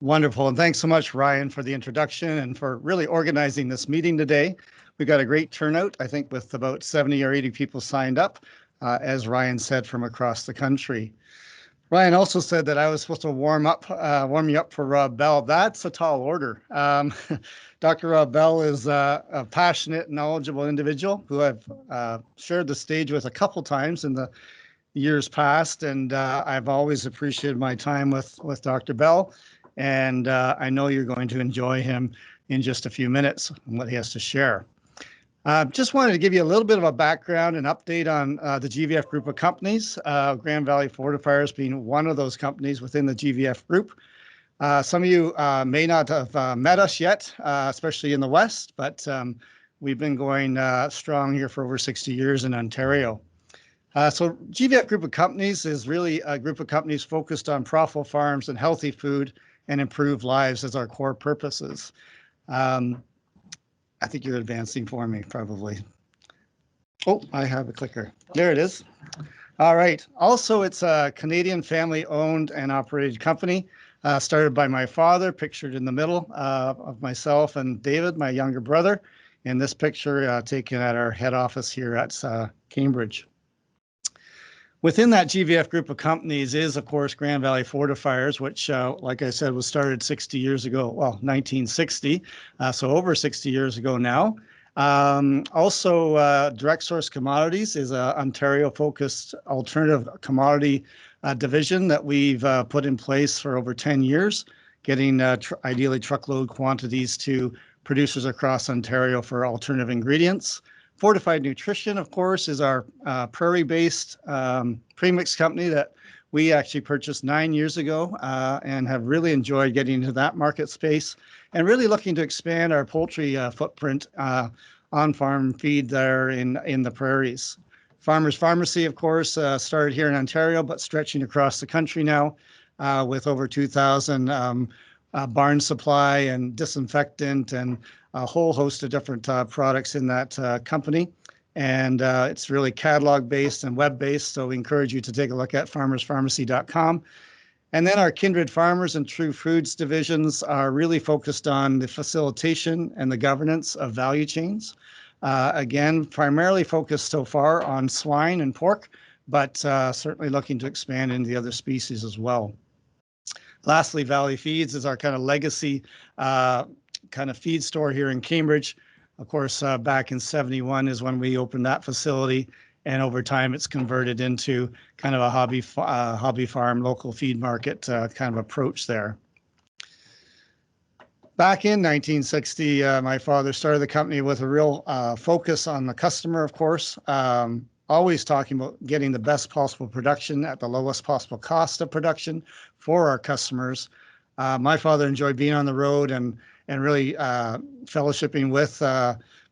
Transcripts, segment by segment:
Wonderful. And thanks so much, Ryan, for the introduction and for really organizing this meeting today. We got a great turnout, I think, with about 70 or 80 people signed up, as Ryan said, from across the country. Ryan also said that I was supposed to warm you up for Rob Bell. That's a tall order. Dr. Rob Bell is a passionate, knowledgeable individual who I've shared the stage with a couple times in the years past, and I've always appreciated my time with Dr. Bell, and I know you're going to enjoy him in just a few minutes and what he has to share. Just wanted to give you a little bit of a background and update on the GVF group of companies, Grand Valley Fortifiers being one of those companies within the GVF group. Some of you may not have met us yet, especially in the West, but we've been going strong here for over 60 years in Ontario. So GVF Group of Companies is really a group of companies focused on profitable farms and healthy food and improved lives as our core purposes. I think you're advancing for me, probably. Oh, I have a clicker. There it is. All right. Also, it's a Canadian family-owned and operated company, started by my father, pictured in the middle of myself and David, my younger brother. In this picture, taken at our head office here at Cambridge. Within that GVF group of companies is, of course, Grand Valley Fortifiers, which, like I said, was started 60 years ago, well, 1960, so over 60 years ago now. Also, Direct Source Commodities is an Ontario-focused alternative commodity division that we've put in place for over 10 years, getting ideally truckload quantities to producers across Ontario for alternative ingredients. Fortified Nutrition, of course, is our prairie-based premix company that we actually purchased 9 years ago and have really enjoyed getting into that market space and really looking to expand our poultry footprint on-farm feed there in the prairies. Farmers Pharmacy, of course, started here in Ontario, but stretching across the country now with over 2,000 barn supply and disinfectant and a whole host of different products in that company. And it's really catalog-based and web-based, so we encourage you to take a look at farmerspharmacy.com. And then our Kindred Farmers and True Foods divisions are really focused on the facilitation and the governance of value chains. Again, primarily focused so far on swine and pork, but certainly looking to expand into the other species as well. Lastly, Valley Feeds is our kind of legacy kind of feed store here in Cambridge. Of course, back in 71 is when we opened that facility, and over time it's converted into kind of a hobby farm, local feed market kind of approach there. Back in 1960, my father started the company with a real focus on the customer, of course, always talking about getting the best possible production at the lowest possible cost of production for our customers. My father enjoyed being on the road and really fellowshipping with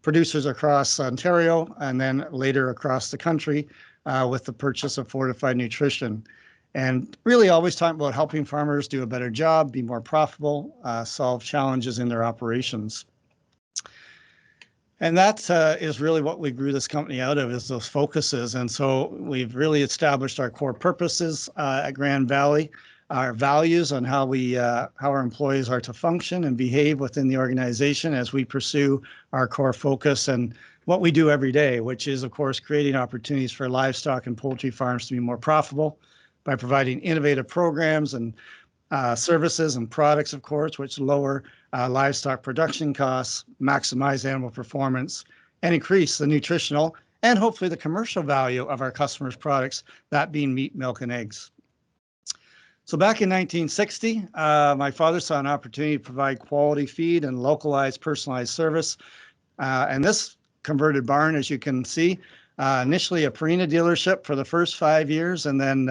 producers across Ontario and then later across the country with the purchase of Fortified Nutrition. And really always talking about helping farmers do a better job, be more profitable, solve challenges in their operations. And that is really what we grew this company out of, is those focuses. And so we've really established our core purposes at Grand Valley, our values on how our employees are to function and behave within the organization as we pursue our core focus and what we do every day, which is, of course, creating opportunities for livestock and poultry farms to be more profitable by providing innovative programs and services and products, of course, which lower livestock production costs, maximize animal performance, and increase the nutritional and hopefully the commercial value of our customers' products, that being meat, milk, and eggs. So back in 1960, my father saw an opportunity to provide quality feed and localized, personalized service. And this converted barn, as you can see, initially a Purina dealership for the first 5 years, and then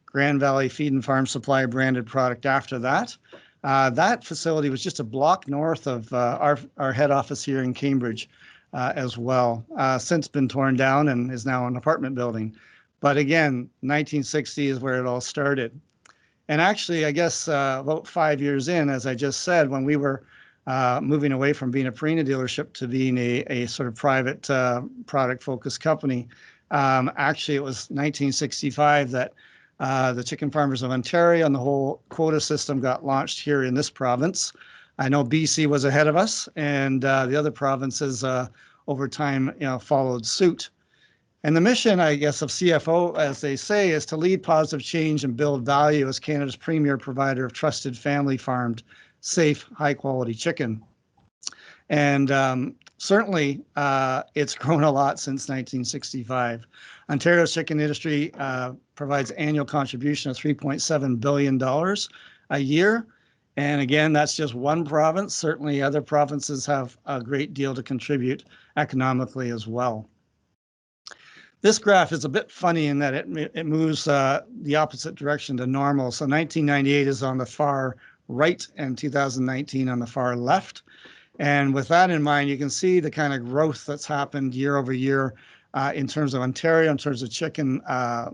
Grand Valley Feed and Farm Supply branded product after that. That facility was just a block north of our head office here in Cambridge as well. Since been torn down and is now an apartment building. But again, 1960 is where it all started. And actually, I guess about 5 years in, as I just said, when we were moving away from being a Purina dealership to being a sort of private product-focused company, actually it was 1965 that The Chicken Farmers of Ontario and the whole quota system got launched here in this province. I know BC was ahead of us, and the other provinces over time, followed suit. And the mission, I guess, of CFO, as they say, is to lead positive change and build value as Canada's premier provider of trusted family-farmed, safe, high-quality chicken. And certainly, it's grown a lot since 1965. Ontario's chicken industry provides annual contribution of $3.7 billion a year. And again, that's just one province. Certainly, other provinces have a great deal to contribute economically as well. This graph is a bit funny in that it moves the opposite direction to normal. So 1998 is on the far right and 2019 on the far left. And with that in mind, you can see the kind of growth that's happened year over year in terms of Ontario, in terms of chicken,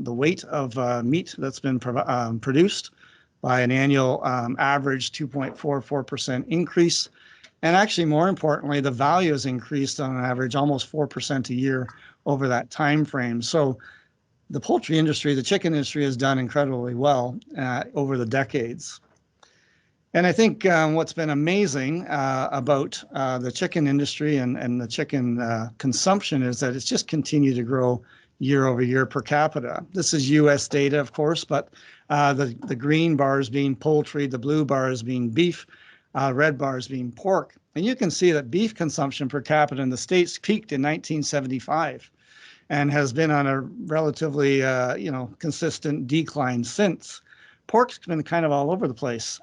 the weight of meat that's been produced by an annual average 2.44% increase. And actually, more importantly, the value has increased on an average almost 4% a year over that time frame. So the poultry industry, the chicken industry, has done incredibly well over the decades. And I think what's been amazing about the chicken industry and the chicken consumption is that it's just continued to grow year over year per capita. This is US data, of course, but the green bars being poultry, the blue bars being beef, red bars being pork. And you can see that beef consumption per capita in the States peaked in 1975 and has been on a relatively consistent decline since. Pork's been kind of all over the place.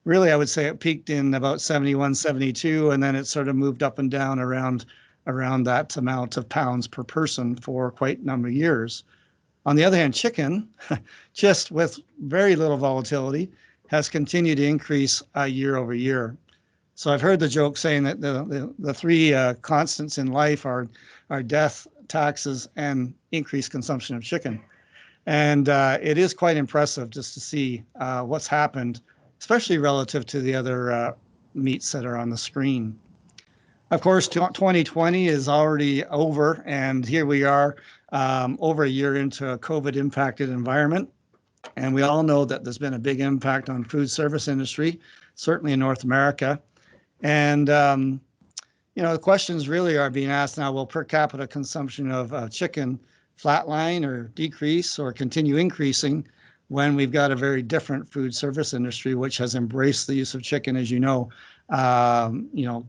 Really, I would say it peaked in about 71, 72, and then it sort of moved up and down around that amount of pounds per person for quite a number of years. On the other hand, chicken, just with very little volatility, has continued to increase year over year. So I've heard the joke saying that the three constants in life are death, taxes, and increased consumption of chicken. And it is quite impressive just to see what's happened, especially relative to the other meats that are on the screen. Of course, 2020 is already over, and here we are over a year into a COVID-impacted environment. And we all know that there's been a big impact on food service industry, certainly in North America. And, the questions really are being asked now, will per capita consumption of chicken flatline or decrease or continue increasing when we've got a very different food service industry, which has embraced the use of chicken, as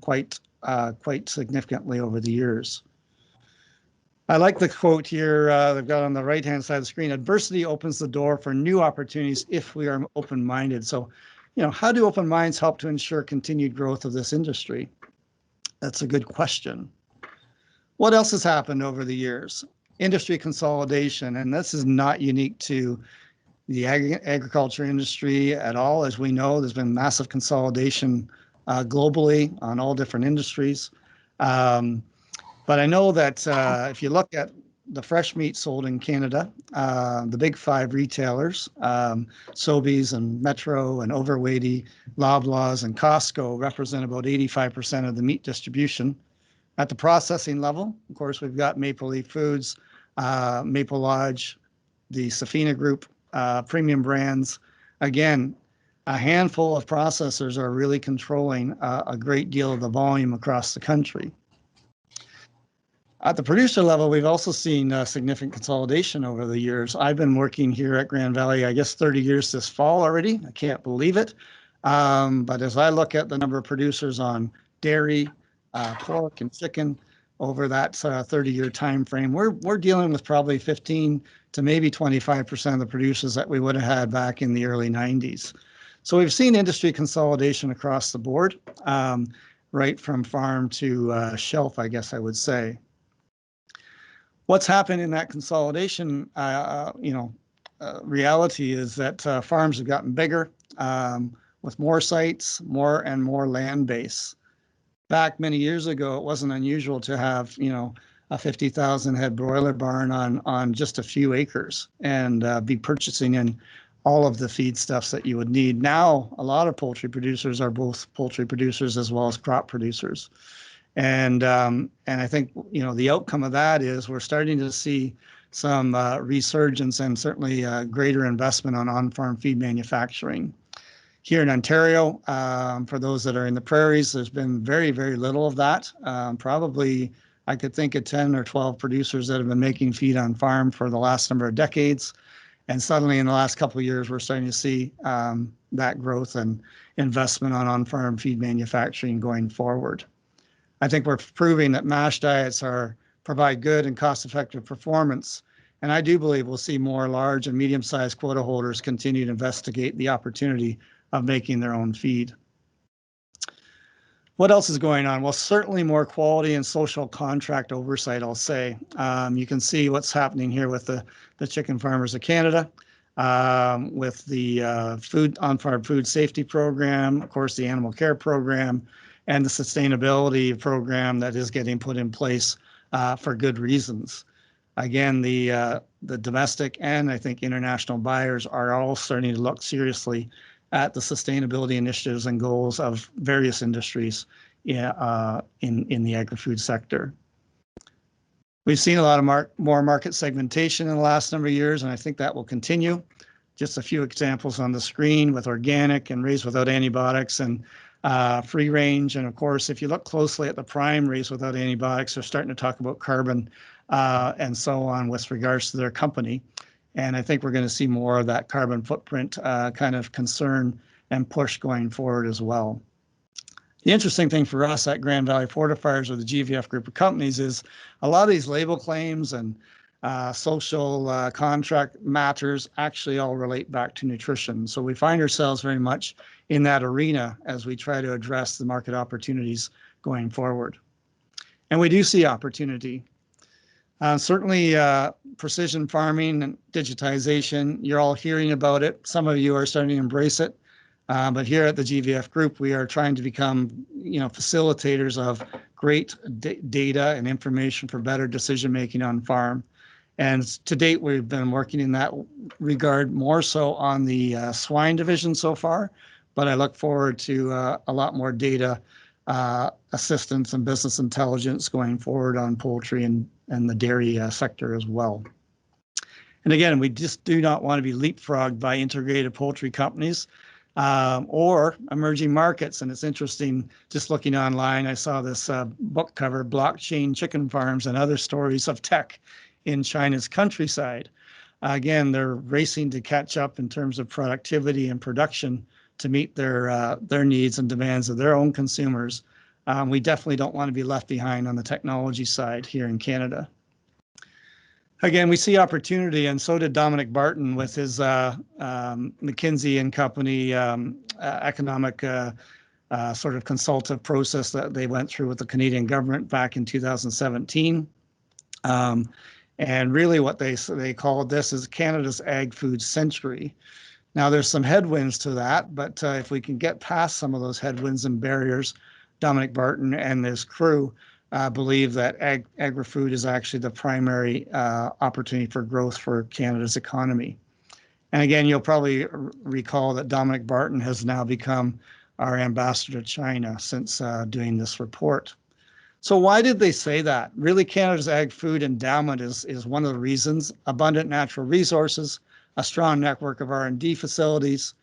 quite significantly over the years. I like the quote here they've got on the right-hand side of the screen. Adversity opens the door for new opportunities if we are open-minded. So, how do open minds help to ensure continued growth of this industry? That's a good question. What else has happened over the years? Industry consolidation, and this is not unique to the agriculture industry at all. As we know, there's been massive consolidation globally on all different industries. But I know that if you look at the fresh meat sold in Canada, the big five retailers, Sobeys and Metro and Overweighty, Loblaws and Costco represent about 85% of the meat distribution. At the processing level, of course, we've got Maple Leaf Foods, Maple Lodge, the Safina Group, premium brands. Again, a handful of processors are really controlling a great deal of the volume across the country. At the producer level, we've also seen significant consolidation over the years. I've been working here at Grand Valley, I guess 30 years this fall already. I can't believe it. But as I look at the number of producers on dairy, pork and chicken over that 30-year time frame, we're dealing with probably 15 to maybe 25% of the producers that we would have had back in the early 90s. So we've seen industry consolidation across the board, right from farm to shelf, I guess I would say. What's happened in that consolidation, reality is that farms have gotten bigger with more sites, more and more land base. Back many years ago, it wasn't unusual to have, a 50,000 head broiler barn on just a few acres and be purchasing in all of the feedstuffs that you would need. Now, a lot of poultry producers are both poultry producers as well as crop producers. And I think, the outcome of that is we're starting to see some resurgence and certainly greater investment on-farm feed manufacturing. Here in Ontario, for those that are in the prairies, there's been very, very little of that. Probably I could think of 10 or 12 producers that have been making feed on farm for the last number of decades. And suddenly in the last couple of years, we're starting to see that growth and investment on-farm feed manufacturing going forward. I think we're proving that MASH diets provide good and cost-effective performance. And I do believe we'll see more large and medium-sized quota holders continue to investigate the opportunity of making their own feed. What else is going on? Well, certainly more quality and social contract oversight, I'll say. You can see what's happening here with the Chicken Farmers of Canada, with the on-farm food safety program, of course, the animal care program, and the sustainability program that is getting put in place for good reasons. Again, the domestic and I think international buyers are all starting to look seriously at the sustainability initiatives and goals of various industries in the agri-food sector. We've seen a lot of more market segmentation in the last number of years, and I think that will continue. Just a few examples on the screen with organic and raised without antibiotics and free range. And of course, if you look closely at the prime raised without antibiotics, they're starting to talk about carbon and so on with regards to their company. And I think we're going to see more of that carbon footprint kind of concern and push going forward as well. The interesting thing for us at Grand Valley Fortifiers or the GVF group of companies is a lot of these label claims and social contract matters actually all relate back to nutrition. So we find ourselves very much in that arena as we try to address the market opportunities going forward. And we do see opportunity. Certainly precision farming and digitization, you're all hearing about it. Some of you are starting to embrace it. But here at the GVF group, we are trying to become, facilitators of great data and information for better decision making on farm. And to date, we've been working in that regard more so on the swine division so far. But I look forward to a lot more data assistance and business intelligence going forward on poultry and the dairy sector as well. And again, we just do not want to be leapfrogged by integrated poultry companies or emerging markets. And it's interesting, just looking online, I saw this book cover, Blockchain Chicken Farms and Other Stories of Tech in China's Countryside. Again, they're racing to catch up in terms of productivity and production to meet their needs and demands of their own consumers. We definitely don't want to be left behind on the technology side here in Canada. Again, we see opportunity, and so did Dominic Barton with his McKinsey and Company economic sort of consultative process that they went through with the Canadian government back in 2017. And really what they called this is Canada's Ag Food Century. Now, there's some headwinds to that, but if we can get past some of those headwinds and barriers, Dominic Barton and his crew believe that agri-food is actually the primary opportunity for growth for Canada's economy. And again, you'll probably recall that Dominic Barton has now become our ambassador to China since doing this report. So why did they say that? Really, Canada's ag-food endowment is one of the reasons. Abundant natural resources, a strong network of R&D facilities,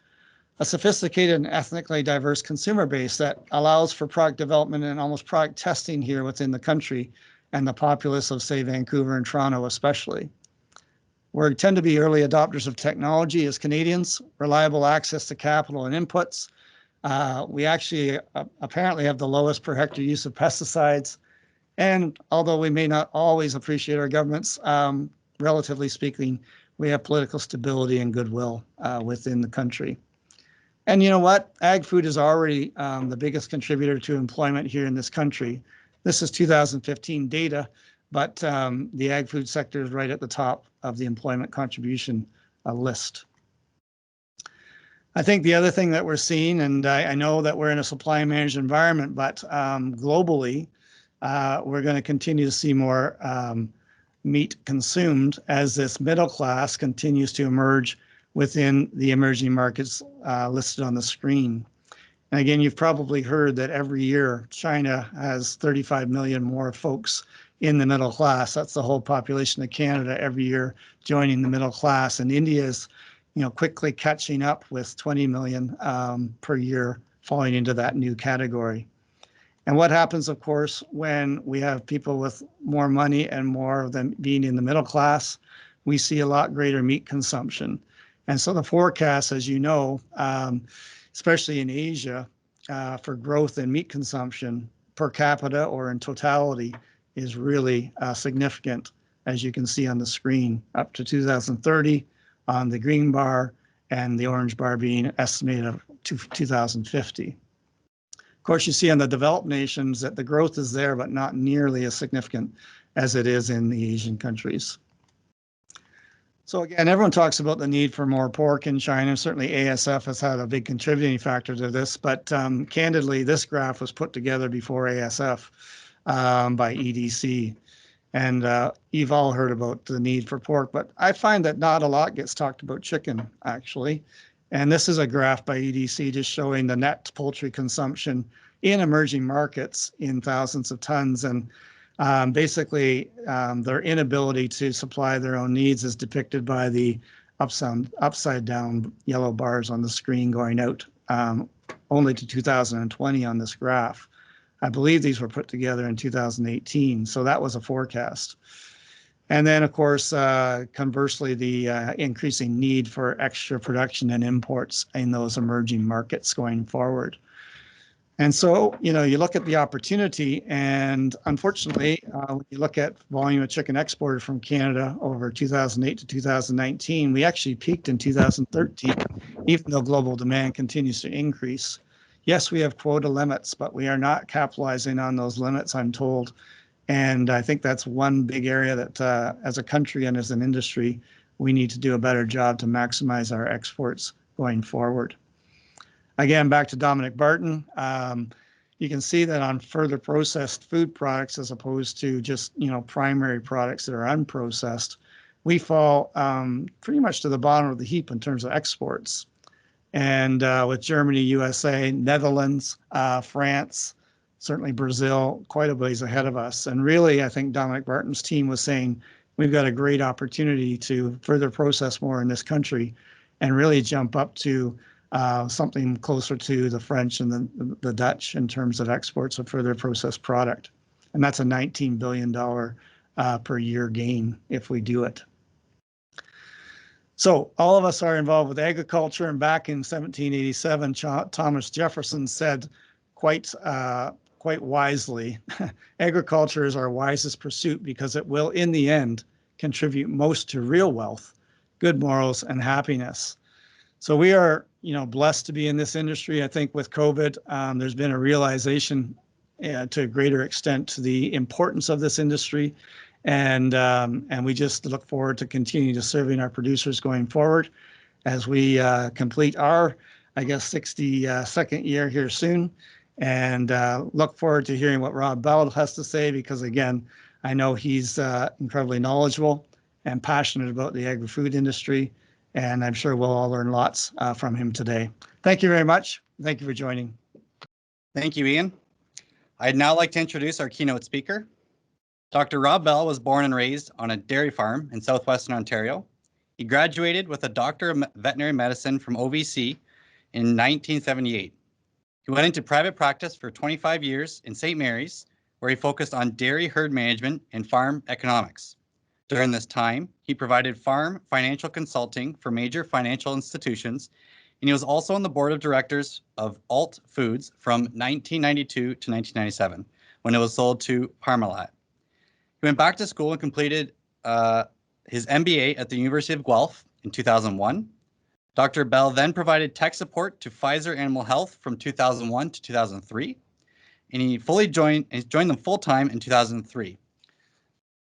a sophisticated and ethnically diverse consumer base that allows for product development and almost product testing here within the country and the populace of, say, Vancouver and Toronto especially. We tend to be early adopters of technology as Canadians, reliable access to capital and inputs. We actually apparently have the lowest per hectare use of pesticides. And although we may not always appreciate our governments, relatively speaking, we have political stability and goodwill within the country. And you know what? Ag food is already the biggest contributor to employment here in this country. This is 2015 data, but the ag food sector is right at the top of the employment contribution list. I think the other thing that we're seeing, and I know that we're in a supply managed environment, but globally, we're going to continue to see more meat consumed as this middle class continues to emerge within the emerging markets listed on the screen. And again, you've probably heard that every year China has 35 million more folks in the middle class. That's the whole population of Canada every year joining the middle class. And India is, quickly catching up with 20 million per year falling into that new category. And what happens, of course, when we have people with more money and more of them being in the middle class, we see a lot greater meat consumption. And so the forecast, as you know, especially in Asia, for growth in meat consumption per capita or in totality is really significant, as you can see on the screen, up to 2030 on the green bar and the orange bar being estimated to 2050. Of course, you see on the developed nations that the growth is there, but not nearly as significant as it is in the Asian countries. So again, everyone talks about the need for more pork in China. Certainly ASF has had a big contributing factor to this, but candidly, this graph was put together before ASF by EDC. And you've all heard about the need for pork, but I find that not a lot gets talked about chicken, actually. And this is a graph by EDC just showing the net poultry consumption in emerging markets in thousands of tons. And basically, their inability to supply their own needs is depicted by the upside down yellow bars on the screen going out only to 2020 on this graph. I believe these were put together in 2018, so that was a forecast. And then, of course, conversely, the increasing need for extra production and imports in those emerging markets going forward. And so, you look at the opportunity, and unfortunately, when you look at volume of chicken exported from Canada over 2008 to 2019, we actually peaked in 2013, even though global demand continues to increase. Yes, we have quota limits, but we are not capitalizing on those limits, I'm told. And I think that's one big area that as a country and as an industry, we need to do a better job to maximize our exports going forward. Again, back to Dominic Barton, you can see that on further processed food products, as opposed to just, primary products that are unprocessed, we fall pretty much to the bottom of the heap in terms of exports. And with Germany, USA, Netherlands, France, certainly Brazil, quite a ways ahead of us. And really, I think Dominic Barton's team was saying, we've got a great opportunity to further process more in this country and really jump up to something closer to the French and the Dutch in terms of exports of further processed product. And that's a $19 billion per year gain if we do it. So all of us are involved with agriculture, and back in 1787, Thomas Jefferson said quite wisely, agriculture is our wisest pursuit because it will, in the end, contribute most to real wealth, good morals, and happiness. So we are, blessed to be in this industry. I think with COVID, there's been a realization to a greater extent to the importance of this industry. And we just look forward to continuing to serving our producers going forward as we complete our, 62nd year here soon. And look forward to hearing what Rob Bell has to say, because again, I know he's incredibly knowledgeable and passionate about the agri-food industry. And I'm sure we'll all learn lots from him today. Thank you very much. Thank you for joining. Thank you, Ian. I'd now like to introduce our keynote speaker. Dr. Rob Bell was born and raised on a dairy farm in southwestern Ontario. He graduated with a Doctor of Veterinary Medicine from OVC in 1978. He went into private practice for 25 years in St. Mary's, where he focused on dairy herd management and farm economics. During this time, he provided farm financial consulting for major financial institutions, and he was also on the board of directors of Alt Foods from 1992 to 1997, when it was sold to Parmalat. He went back to school and completed his MBA at the University of Guelph in 2001. Dr. Bell then provided tech support to Pfizer Animal Health from 2001 to 2003, and he joined them full-time in 2003.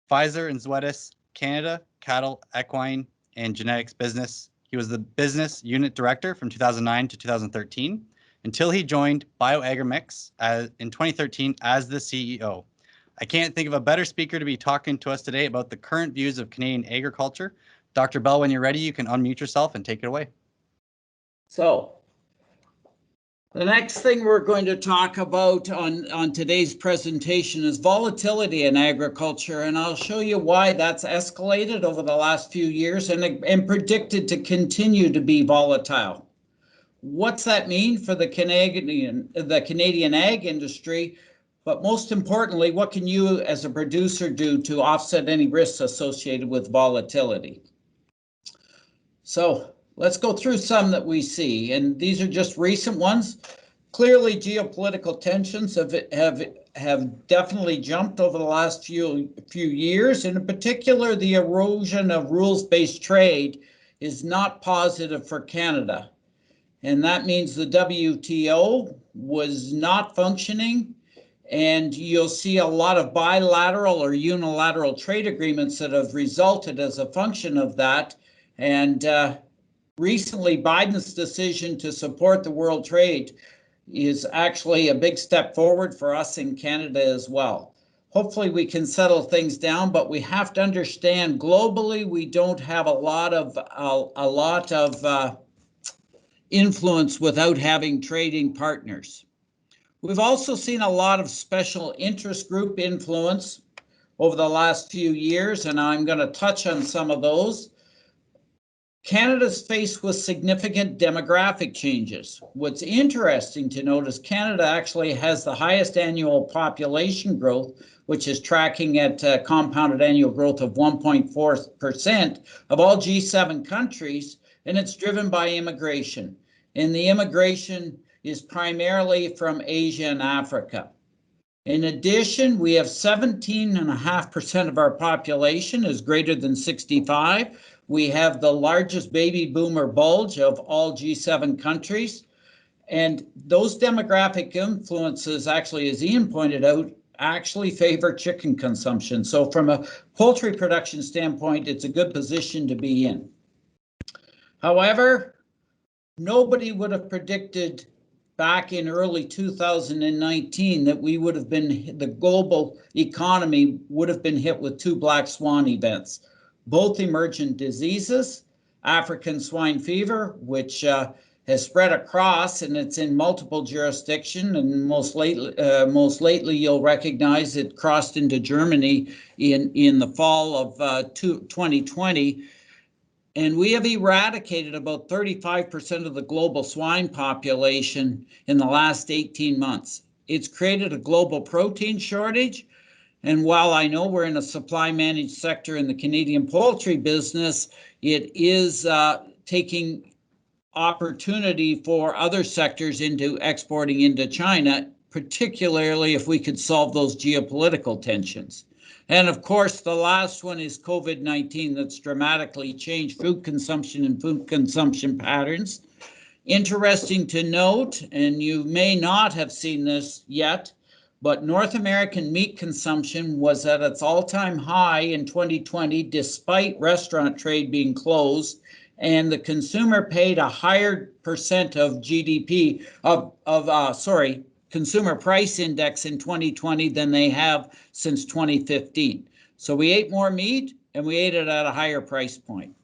Pfizer and Zoetis Canada, Cattle, Equine, and Genetics Business. He was the business unit director from 2009 to 2013 until he joined Bio Agri in 2013 as the CEO. I can't think of a better speaker to be talking to us today about the current views of Canadian agriculture. Dr. Bell, when you're ready, you can unmute yourself and take it away. So, The next thing we're going to talk about on today's presentation is volatility in agriculture, and I'll show you why that's escalated over the last few years and predicted to continue to be volatile. What's that mean for the Canadian ag industry? But most importantly, what can you as a producer do to offset any risks associated with volatility? So let's go through some that we see, and these are just recent ones. Clearly, geopolitical tensions have definitely jumped over the last few years, and in particular, the erosion of rules-based trade is not positive for Canada. And that means the WTO was not functioning, and you'll see a lot of bilateral or unilateral trade agreements that have resulted as a function of that. And recently, Biden's decision to support the world trade is actually a big step forward for us in Canada as well. Hopefully we can settle things down, but we have to understand globally we don't have a lot of influence without having trading partners. We've also seen a lot of special interest group influence over the last few years, and I'm going to touch on some of those. Canada's faced with significant demographic changes. What's interesting to note is Canada actually has the highest annual population growth, which is tracking at compounded annual growth of 1.4% of all G7 countries, and it's driven by immigration. And the immigration is primarily from Asia and Africa. In addition, we have 17.5% of our population is greater than 65. We have the largest baby boomer bulge of all G7 countries. And those demographic influences actually, as Ian pointed out, actually favor chicken consumption. So from a poultry production standpoint, it's a good position to be in. However, nobody would have predicted back in early 2019 that we would have been, the global economy would have been hit with two black swan events. Both emergent diseases, African swine fever, which has spread across and it's in multiple jurisdictions, and most lately you'll recognize it crossed into Germany in the fall of 2020. And we have eradicated about 35% of the global swine population in the last 18 months. It's created a global protein shortage. And while I know we're in a supply managed sector in the Canadian poultry business, it is taking opportunity for other sectors into exporting into China, particularly if we could solve those geopolitical tensions. And of course, the last one is COVID-19 that's dramatically changed food consumption and food consumption patterns. Interesting to note, and you may not have seen this yet, but North American meat consumption was at its all-time high in 2020, despite restaurant trade being closed, and the consumer paid a higher percent of GDP consumer price index in 2020 than they have since 2015. So we ate more meat and we ate it at a higher price point.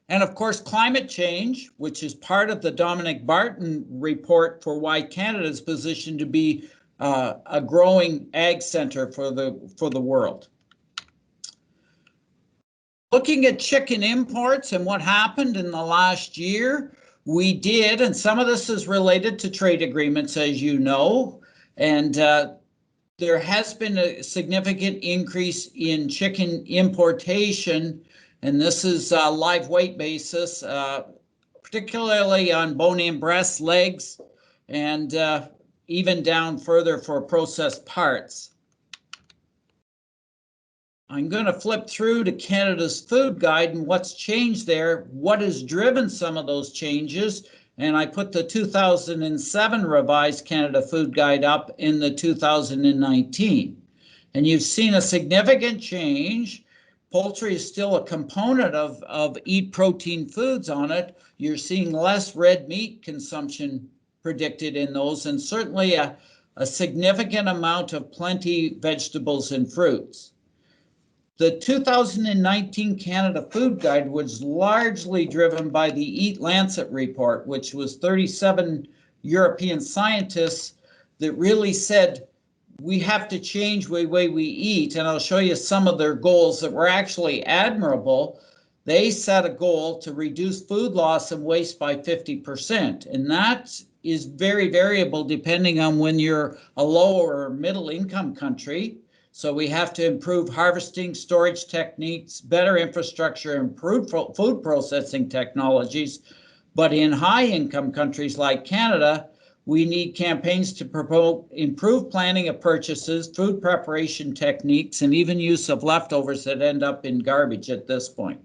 And of course, climate change, which is part of the Dominic Barton report for why Canada is positioned to be a growing ag center for the world. Looking at chicken imports and what happened in the last year, we did, and some of this is related to trade agreements, as you know, and there has been a significant increase in chicken importation, and this is a live weight basis, particularly on bone-in breasts, legs, and even down further for processed parts. I'm going to flip through to Canada's food guide and what's changed there, what has driven some of those changes, and I put the 2007 revised Canada Food Guide up in the 2019. And you've seen a significant change. Poultry is still a component of eat protein foods on it. You're seeing less red meat consumption predicted in those, and certainly a significant amount of plenty vegetables and fruits. The 2019 Canada Food Guide was largely driven by the Eat Lancet report, which was 37 European scientists that really said we have to change the way we eat. And I'll show you some of their goals that were actually admirable. They set a goal to reduce food loss and waste by 50%. And that is very variable depending on when you're a low or middle income country. So we have to improve harvesting, storage techniques, better infrastructure, improved food processing technologies. But in high income countries like Canada, we need campaigns to promote improved planning of purchases, food preparation techniques, and even use of leftovers that end up in garbage at this point.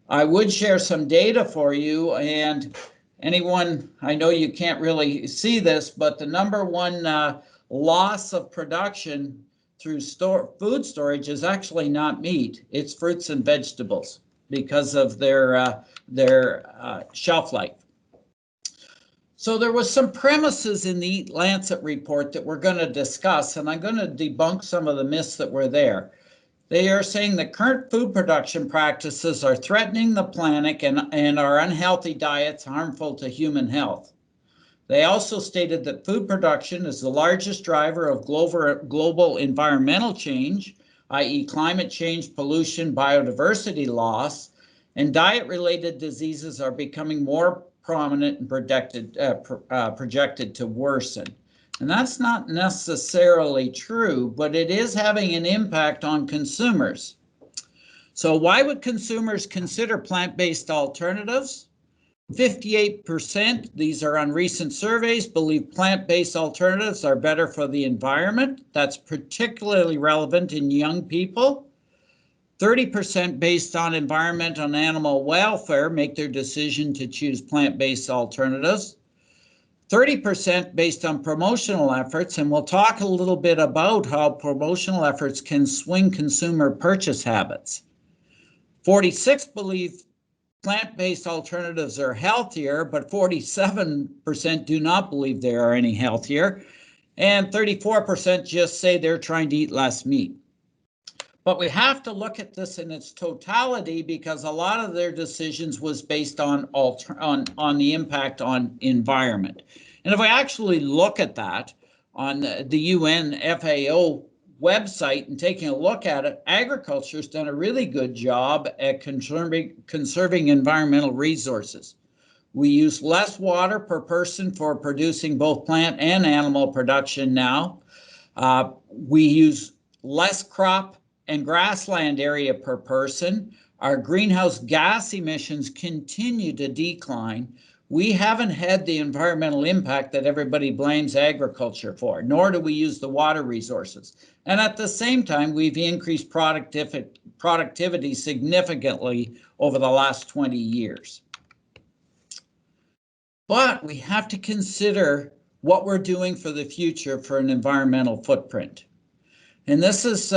I would share some data for you, and anyone, I know you can't really see this, but the number one loss of production through food storage is actually not meat. It's fruits and vegetables because of their shelf life. So there was some premises in the Eat Lancet report that we're going to discuss, and I'm going to debunk some of the myths that were there. They are saying that current food production practices are threatening the planet and our unhealthy diets harmful to human health. They also stated that food production is the largest driver of global environmental change, i.e. climate change, pollution, biodiversity loss, and diet-related diseases are becoming more prominent and projected to worsen. And that's not necessarily true, but it is having an impact on consumers. So why would consumers consider plant-based alternatives? 58%, these are on recent surveys, believe plant-based alternatives are better for the environment. That's particularly relevant in young people. 30% based on environmental and animal welfare make their decision to choose plant-based alternatives. 30% based on promotional efforts, and we'll talk a little bit about how promotional efforts can swing consumer purchase habits. 46 believe plant-based alternatives are healthier, but 47% do not believe they are any healthier, and 34% just say they're trying to eat less meat. But we have to look at this in its totality because a lot of their decisions was based on the impact on environment. And if we actually look at that on the UN FAO website and taking a look at it, agriculture has done a really good job at conserving environmental resources. We use less water per person for producing both plant and animal production now. We use less crop and grassland area per person. Our greenhouse gas emissions continue to decline. We haven't had the environmental impact that everybody blames agriculture for, nor do we use the water resources. And at the same time, we've increased productivity significantly over the last 20 years. But we have to consider what we're doing for the future for an environmental footprint. And this is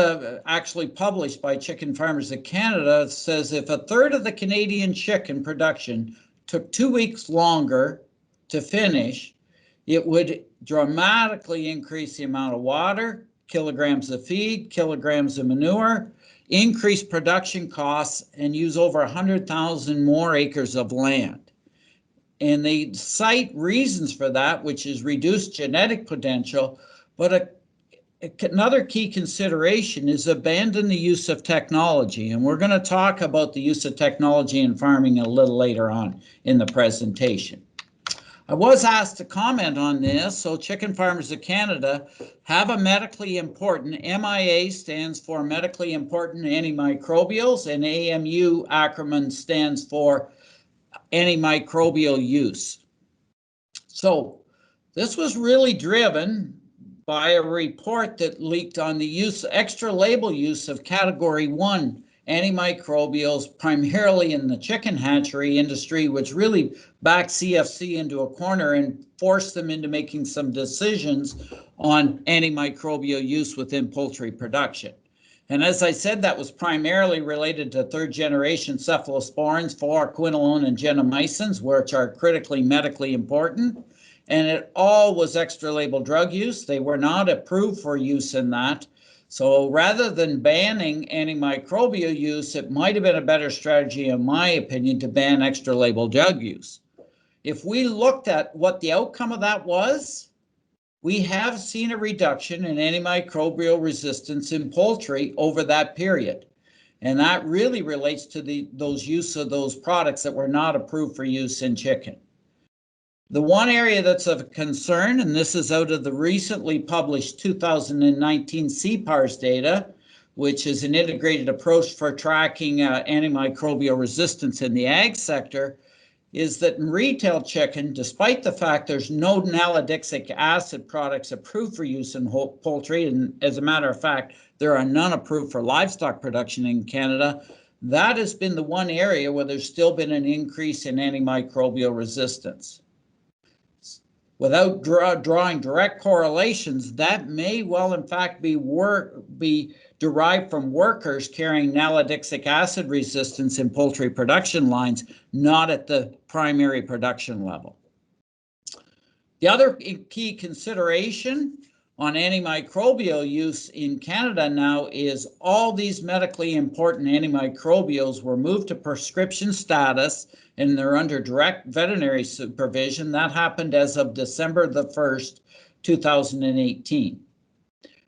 actually published by Chicken Farmers of Canada. It says if a third of the Canadian chicken production took 2 weeks longer to finish, it would dramatically increase the amount of water, kilograms of feed, kilograms of manure, increase production costs, and use over 100,000 more acres of land. And they cite reasons for that, which is reduced genetic potential, but another key consideration is abandon the use of technology. And we're going to talk about the use of technology in farming a little later on in the presentation. I was asked to comment on this. So Chicken Farmers of Canada have a medically important, MIA stands for medically important antimicrobials, and AMU acronym stands for antimicrobial use. So this was really driven by a report that leaked on the extra label use of category 1 antimicrobials, primarily in the chicken hatchery industry, which really backed CFC into a corner and forced them into making some decisions on antimicrobial use within poultry production. And as I said, that was primarily related to third generation cephalosporins, fluoroquinolone and gentamicins, which are critically medically important. And it all was extra label drug use. They were not approved for use in that. So rather than banning antimicrobial use, it might have been a better strategy, in my opinion, to ban extra label drug use. If we looked at what the outcome of that was, we have seen a reduction in antimicrobial resistance in poultry over that period. And that really relates to those use of those products that were not approved for use in chicken. The one area that's of concern, and this is out of the recently published 2019 CPARS data, which is an integrated approach for tracking antimicrobial resistance in the ag sector, is that in retail chicken, despite the fact there's no nalidixic acid products approved for use in poultry, and as a matter of fact, there are none approved for livestock production in Canada, that has been the one area where there's still been an increase in antimicrobial resistance. Without drawing direct correlations, that may well in fact be derived from workers carrying nalidixic acid resistance in poultry production lines, not at the primary production level. The other key consideration on antimicrobial use in Canada now is all these medically important antimicrobials were moved to prescription status and they're under direct veterinary supervision. That happened as of December the 1st, 2018.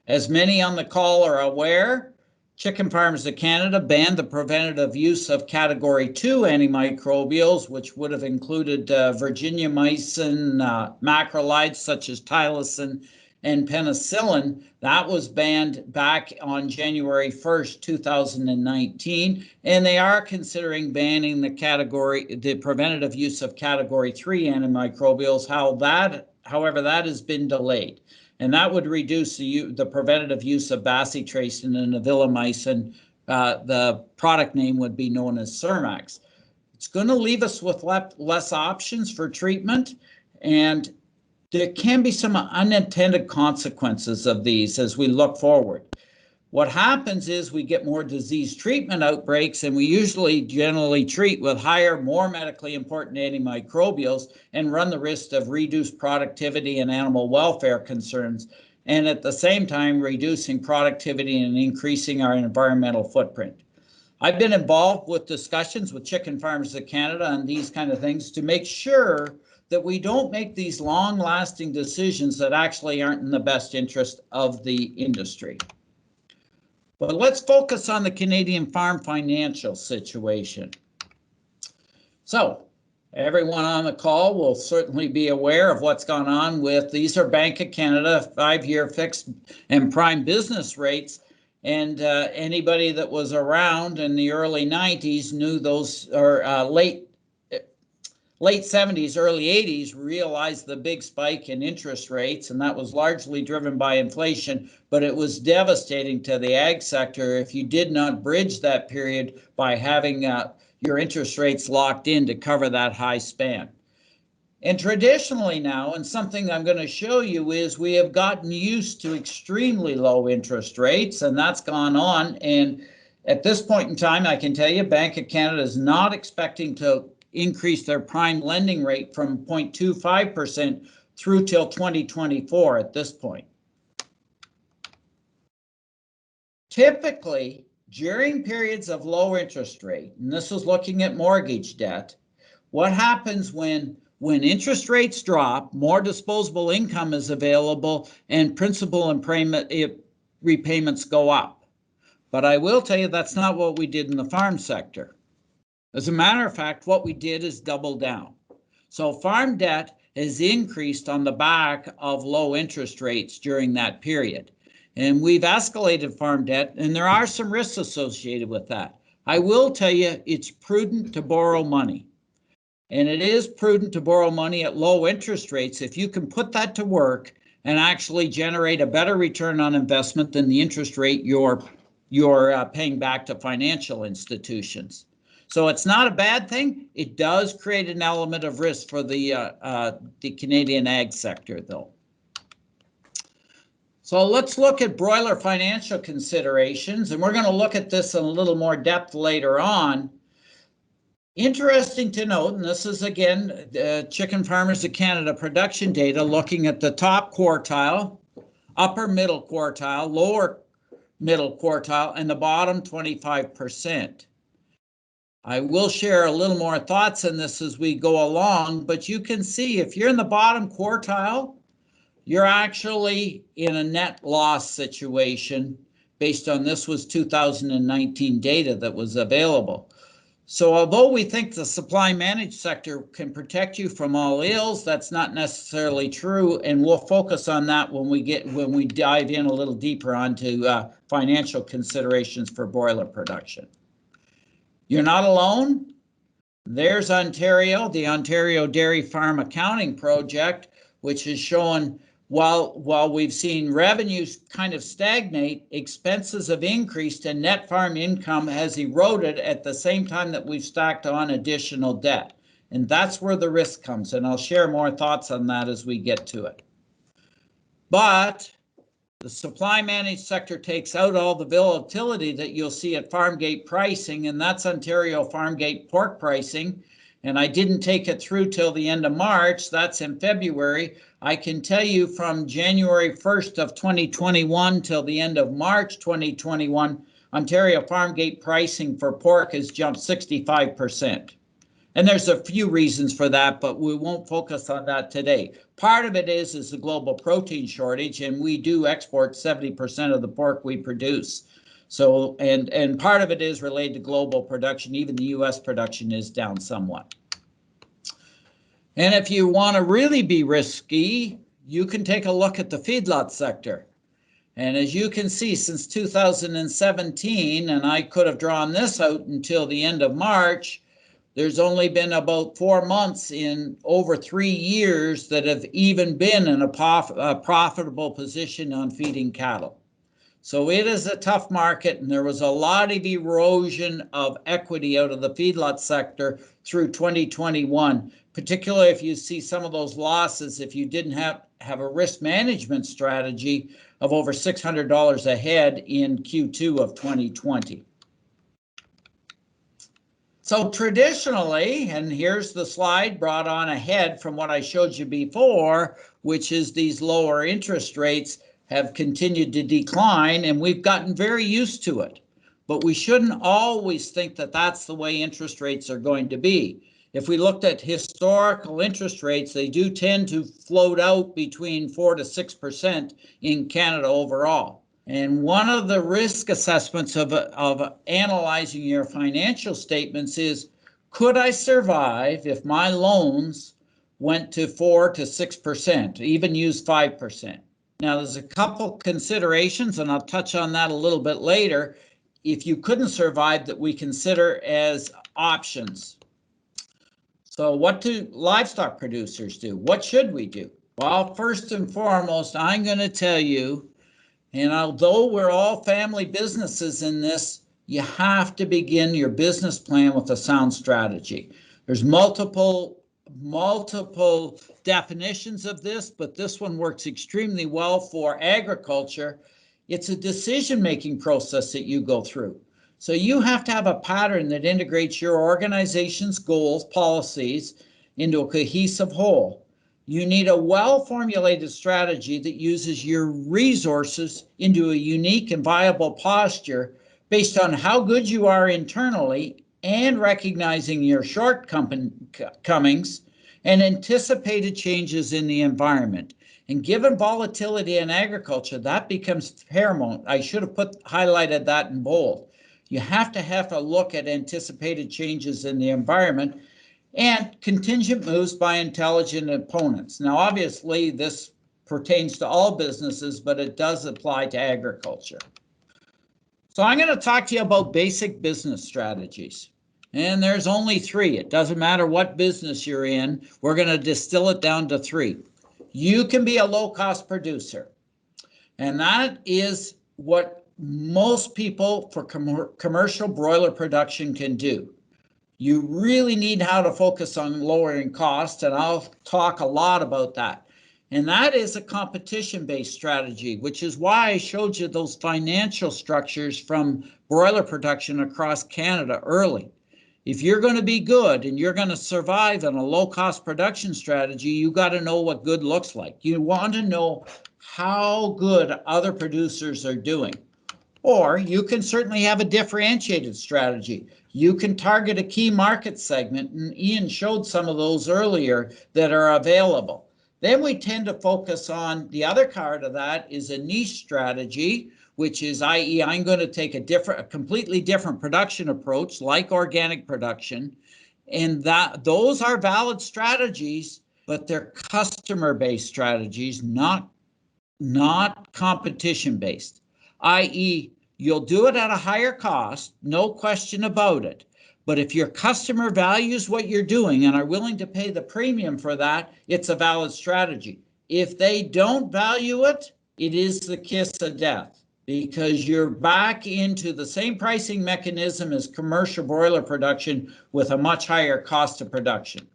As many on the call are aware, Chicken Farmers of Canada banned the preventative use of Category 2 antimicrobials, which would have included virginiamycin, macrolides such as tylosin, and penicillin. That was banned back on January 1st, 2019, and they are considering banning the preventative use of Category 3 antimicrobials. However, that has been delayed, and that would reduce the preventative use of bacitracin and avilamycin. The product name would be known as Cermax. It's going to leave us with less options for treatment, and there can be some unintended consequences of these as we look forward. What happens is we get more disease treatment outbreaks, and we generally treat with higher, more medically important antimicrobials and run the risk of reduced productivity and animal welfare concerns, and at the same time reducing productivity and increasing our environmental footprint. I've been involved with discussions with Chicken Farmers of Canada on these kind of things to make sure that we don't make these long-lasting decisions that actually aren't in the best interest of the industry. But let's focus on the Canadian farm financial situation. So, everyone on the call will certainly be aware of what's gone on with, these are Bank of Canada 5-year fixed and prime business rates, and anybody that was around in the early 90s knew those, or late 70s, early 80s, realized the big spike in interest rates, and that was largely driven by inflation, but it was devastating to the ag sector if you did not bridge that period by having your interest rates locked in to cover that high span. And traditionally now, and something I'm going to show you, is we have gotten used to extremely low interest rates, and that's gone on. And at this point in time, I can tell you Bank of Canada is not expecting to increase their prime lending rate from 0.25% through till 2024 at this point. Typically, during periods of low interest rate, and this is looking at mortgage debt, what happens when interest rates drop, more disposable income is available, and principal and repayments go up. But I will tell you that's not what we did in the farm sector. As a matter of fact, what we did is double down. So farm debt has increased on the back of low interest rates during that period. And we've escalated farm debt, and there are some risks associated with that. I will tell you it's prudent to borrow money. And it is prudent to borrow money at low interest rates if you can put that to work and actually generate a better return on investment than the interest rate you're paying back to financial institutions. So it's not a bad thing. It does create an element of risk for the Canadian ag sector, though. So let's look at broiler financial considerations, and we're going to look at this in a little more depth later on. Interesting to note, and this is again Chicken Farmers of Canada production data looking at the top quartile, upper middle quartile, lower middle quartile, and the bottom 25%. I will share a little more thoughts on this as we go along, but you can see if you're in the bottom quartile, you're actually in a net loss situation based on this was 2019 data that was available. So although we think the supply managed sector can protect you from all ills, that's not necessarily true, and we'll focus on that when we dive in a little deeper onto financial considerations for broiler production. You're not alone. There's Ontario, the Ontario Dairy Farm Accounting Project, which has shown while we've seen revenues kind of stagnate, expenses have increased and net farm income has eroded at the same time that we've stacked on additional debt. And that's where the risk comes, and I'll share more thoughts on that as we get to it. But the supply managed sector takes out all the volatility that you'll see at farm gate pricing, and that's Ontario farm gate pork pricing. And I didn't take it through till the end of March. That's in February. I can tell you from January 1st of 2021 till the end of March 2021, Ontario farm gate pricing for pork has jumped 65%. And there's a few reasons for that, but we won't focus on that today. Part of it is the global protein shortage, and we do export 70% of the pork we produce. So, and part of it is related to global production. Even the US production is down somewhat. And if you want to really be risky, you can take a look at the feedlot sector. And as you can see, since 2017, and I could have drawn this out until the end of March, there's only been about 4 months in over 3 years that have even been in a profitable position on feeding cattle. So it is a tough market, and there was a lot of erosion of equity out of the feedlot sector through 2021, particularly if you see some of those losses if you didn't have a risk management strategy of over $600 a head in Q2 of 2020. So traditionally, and here's the slide brought on ahead from what I showed you before, which is these lower interest rates have continued to decline, and we've gotten very used to it. But we shouldn't always think that that's the way interest rates are going to be. If we looked at historical interest rates, they do tend to float out between 4 to 6% in Canada overall. And one of the risk assessments of analyzing your financial statements is, could I survive if my loans went to 4 to 6%, even use 5%? Now, there's a couple considerations, and I'll touch on that a little bit later, if you couldn't survive, that we consider as options. So what do livestock producers do? What should we do? Well, first and foremost, I'm going to tell you, and although we're all family businesses in this, you have to begin your business plan with a sound strategy. There's multiple definitions of this, but this one works extremely well for agriculture. It's a decision-making process that you go through. So you have to have a pattern that integrates your organization's goals, policies into a cohesive whole. You need a well-formulated strategy that uses your resources into a unique and viable posture based on how good you are internally and recognizing your shortcomings and anticipated changes in the environment. And given volatility in agriculture, that becomes paramount. I should have highlighted that in bold. You have to look at anticipated changes in the environment and contingent moves by intelligent opponents. Now, obviously, this pertains to all businesses, but it does apply to agriculture. So I'm going to talk to you about basic business strategies. And there's only 3. It doesn't matter what business you're in. We're going to distill it down to 3. You can be a low-cost producer. And that is what most people for commercial broiler production can do. You really need how to focus on lowering costs, and I'll talk a lot about that. And that is a competition-based strategy, which is why I showed you those financial structures from broiler production across Canada early. If you're going to be good and you're going to survive in a low-cost production strategy, you got to know what good looks like. You want to know how good other producers are doing. Or you can certainly have a differentiated strategy. You can target a key market segment, and Ian showed some of those earlier that are available. Then we tend to focus on the other part of that is a niche strategy, which is, i.e., I'm going to take a completely different production approach, like organic production, and that those are valid strategies, but they're customer-based strategies, not competition-based, i.e., you'll do it at a higher cost, no question about it. But if your customer values what you're doing and are willing to pay the premium for that, it's a valid strategy. If they don't value it, it is the kiss of death, because you're back into the same pricing mechanism as commercial broiler production with a much higher cost of production.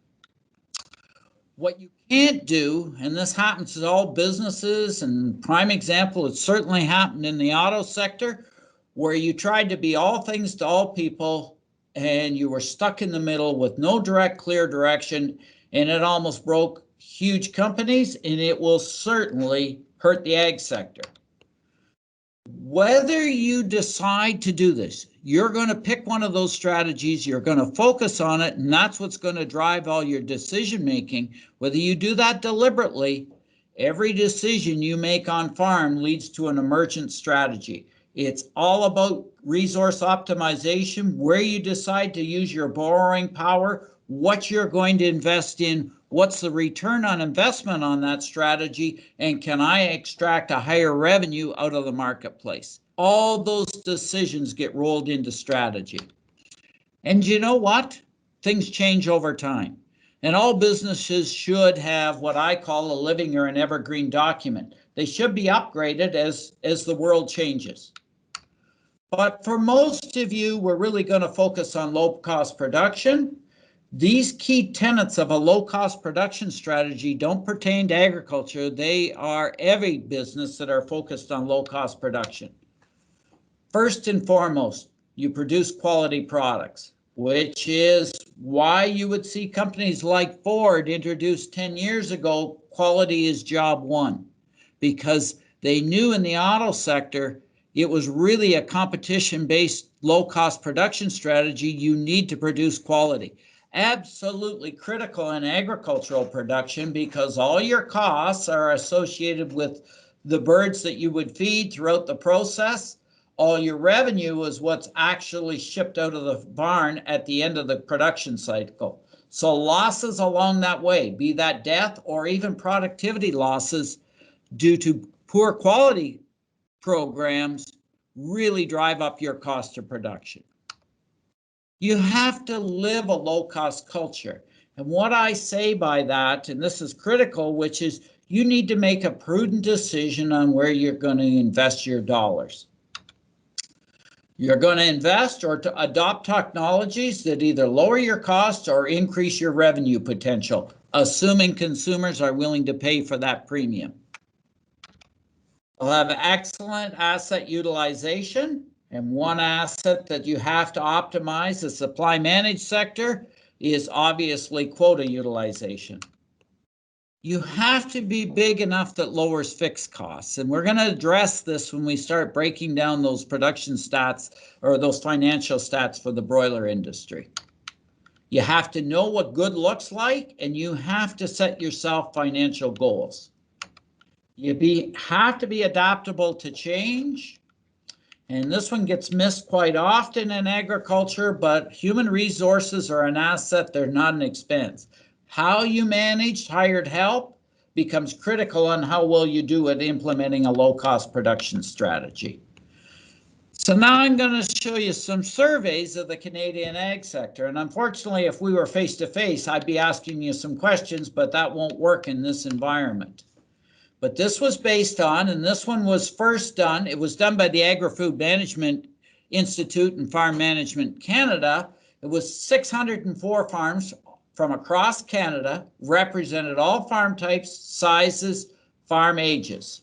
What you can't do, and this happens to all businesses, and prime example, it certainly happened in the auto sector, where you tried to be all things to all people and you were stuck in the middle with no direct, clear direction, and it almost broke huge companies, and it will certainly hurt the ag sector. Whether you decide to do this, you're going to pick one of those strategies, you're going to focus on it, and that's what's going to drive all your decision making. Whether you do that deliberately, every decision you make on farm leads to an emergent strategy. It's all about resource optimization, where you decide to use your borrowing power, what you're going to invest in, what's the return on investment on that strategy, and can I extract a higher revenue out of the marketplace? All those decisions get rolled into strategy. And you know what? Things change over time. And all businesses should have what I call a living or an evergreen document. They should be upgraded as the world changes. But for most of you, we're really going to focus on low-cost production. These key tenets of a low-cost production strategy don't pertain to agriculture. They are every business that are focused on low-cost production. First and foremost, you produce quality products, which is why you would see companies like Ford introduce 10 years ago, quality is job one, because they knew in the auto sector, it was really a competition-based low-cost production strategy. You need to produce quality. Absolutely critical in agricultural production, because all your costs are associated with the birds that you would feed throughout the process. All your revenue is what's actually shipped out of the barn at the end of the production cycle. So losses along that way, be that death or even productivity losses due to poor quality programs, really drive up your cost of production. You have to live a low-cost culture. And what I say by that, and this is critical, which is you need to make a prudent decision on where you're going to invest your dollars. You're going to invest or to adopt technologies that either lower your costs or increase your revenue potential, assuming consumers are willing to pay for that premium. You'll have excellent asset utilization. And one asset that you have to optimize, the supply managed sector, is obviously quota utilization. You have to be big enough that lowers fixed costs. And we're going to address this when we start breaking down those production stats or those financial stats for the broiler industry. You have to know what good looks like, and you have to set yourself financial goals. You have to be adaptable to change. And this one gets missed quite often in agriculture, but human resources are an asset, they're not an expense. How you manage hired help becomes critical on how well you do at implementing a low-cost production strategy. So now I'm going to show you some surveys of the Canadian ag sector. And unfortunately, if we were face-to-face, I'd be asking you some questions, but that won't work in this environment. But this was based on, and this one was first done, it was done by the Agri-Food Management Institute and Farm Management Canada. It was 604 farms from across Canada, represented all farm types, sizes, farm ages.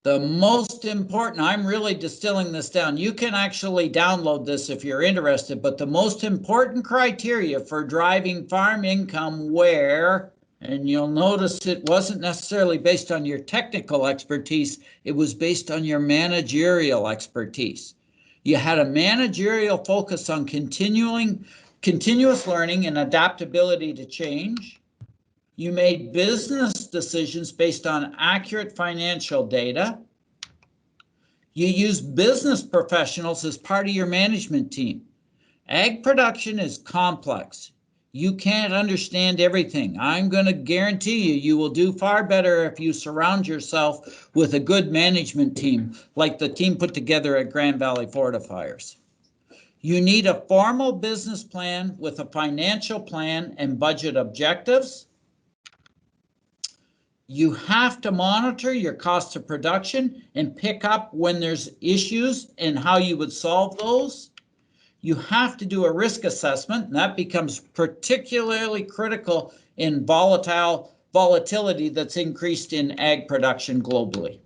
The most important, I'm really distilling this down. You can actually download this if you're interested, but the most important criteria for driving farm income where, And you'll notice it wasn't necessarily based on your technical expertise, it was based on your managerial expertise. You had a managerial focus on continuous learning and adaptability to change. You made business decisions based on accurate financial data. You used business professionals as part of your management team. Ag production is complex. You can't understand everything. I'm going to guarantee you, you will do far better if you surround yourself with a good management team, like the team put together at Grand Valley Fortifiers. You need a formal business plan with a financial plan and budget objectives. You have to monitor your cost of production and pick up when there's issues and how you would solve those. You have to do a risk assessment, and that becomes particularly critical in volatility that's increased in ag production globally.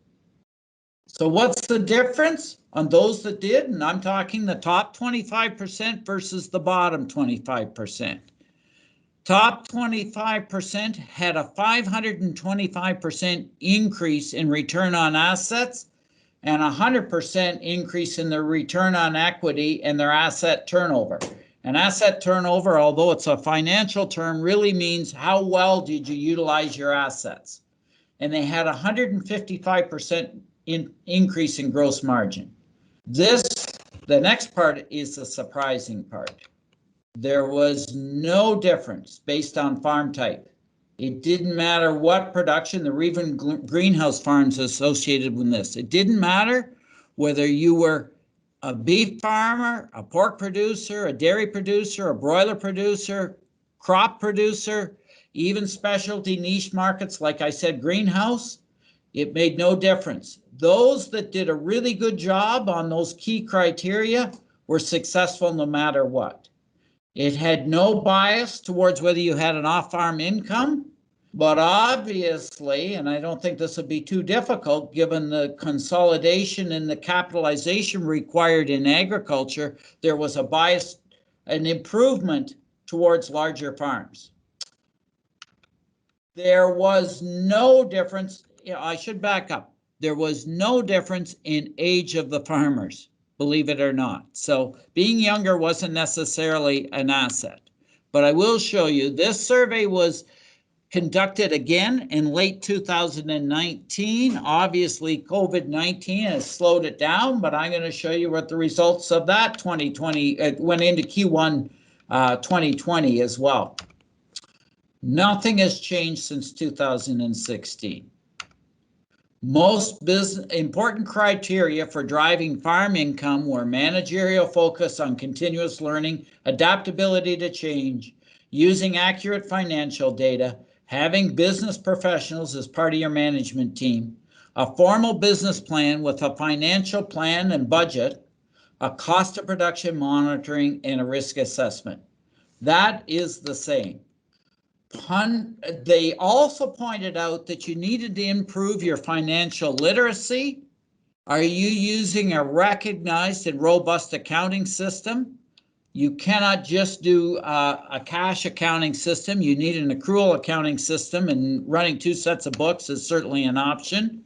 So what's the difference on those that did? And I'm talking the top 25% versus the bottom 25%. Top 25% had a 525% increase in return on assets and 100% increase in their return on equity and their asset turnover. And asset turnover, although it's a financial term, really means how well did you utilize your assets. And they had 155% increase in gross margin. The next part is the surprising part. There was no difference based on farm type. It didn't matter what production, there were even greenhouse farms associated with this. It didn't matter whether you were a beef farmer, a pork producer, a dairy producer, a broiler producer, crop producer, even specialty niche markets, like I said, greenhouse. It made no difference. Those that did a really good job on those key criteria were successful no matter what. It had no bias towards whether you had an off-farm income, but obviously, and I don't think this would be too difficult given the consolidation and the capitalization required in agriculture, there was a bias, an improvement towards larger farms. There was no difference, I should back up. There was no difference in age of the farmers, believe it or not. So being younger wasn't necessarily an asset. But I will show you, this survey was conducted again in late 2019. Obviously, COVID-19 has slowed it down, but I'm going to show you what the results of that 2020 went into Q1 2020 as well. Nothing has changed since 2016. Most important criteria for driving farm income were managerial focus on continuous learning, adaptability to change, using accurate financial data, having business professionals as part of your management team, a formal business plan with a financial plan and budget, a cost of production monitoring, and a risk assessment. That is the same. They also pointed out that you needed to improve your financial literacy. Are you using a recognized and robust accounting system? You cannot just do a cash accounting system. You need an accrual accounting system, and running two sets of books is certainly an option.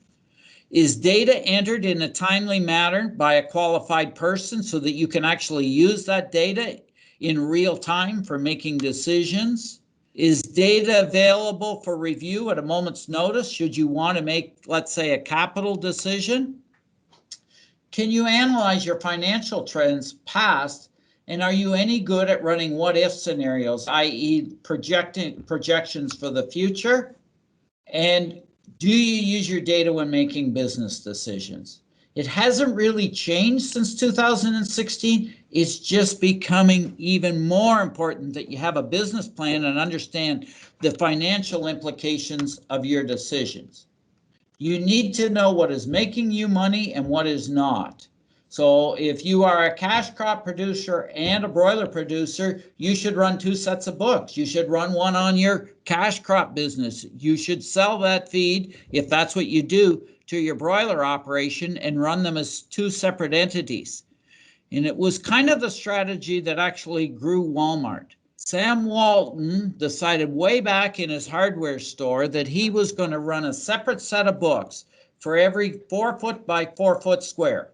Is data entered in a timely manner by a qualified person so that you can actually use that data in real time for making decisions? Is data available for review at a moment's notice should you want to make, let's say, a capital decision? Can you analyze your financial trends past, and are you any good at running what-if scenarios, i.e. projections for the future? And do you use your data when making business decisions? It hasn't really changed since 2016. It's just becoming even more important that you have a business plan and understand the financial implications of your decisions. You need to know what is making you money and what is not. So if you are a cash crop producer and a broiler producer, you should run two sets of books. You should run one on your cash crop business. You should sell that feed, if that's what you do, to your broiler operation and run them as two separate entities. And it was kind of the strategy that actually grew Walmart. Sam Walton decided way back in his hardware store that he was going to run a separate set of books for every 4 foot by 4 foot square.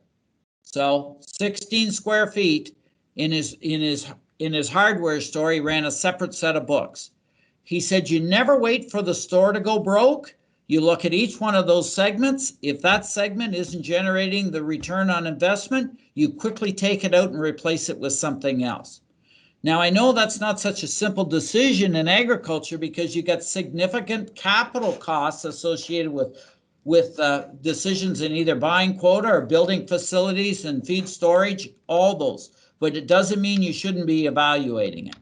So 16 square feet in his hardware store, he ran a separate set of books. He said, you never wait for the store to go broke. You look at each one of those segments. If that segment isn't generating the return on investment, you quickly take it out and replace it with something else. Now, I know that's not such a simple decision in agriculture because you got significant capital costs associated with decisions in either buying quota or building facilities and feed storage, all those. But it doesn't mean you shouldn't be evaluating it.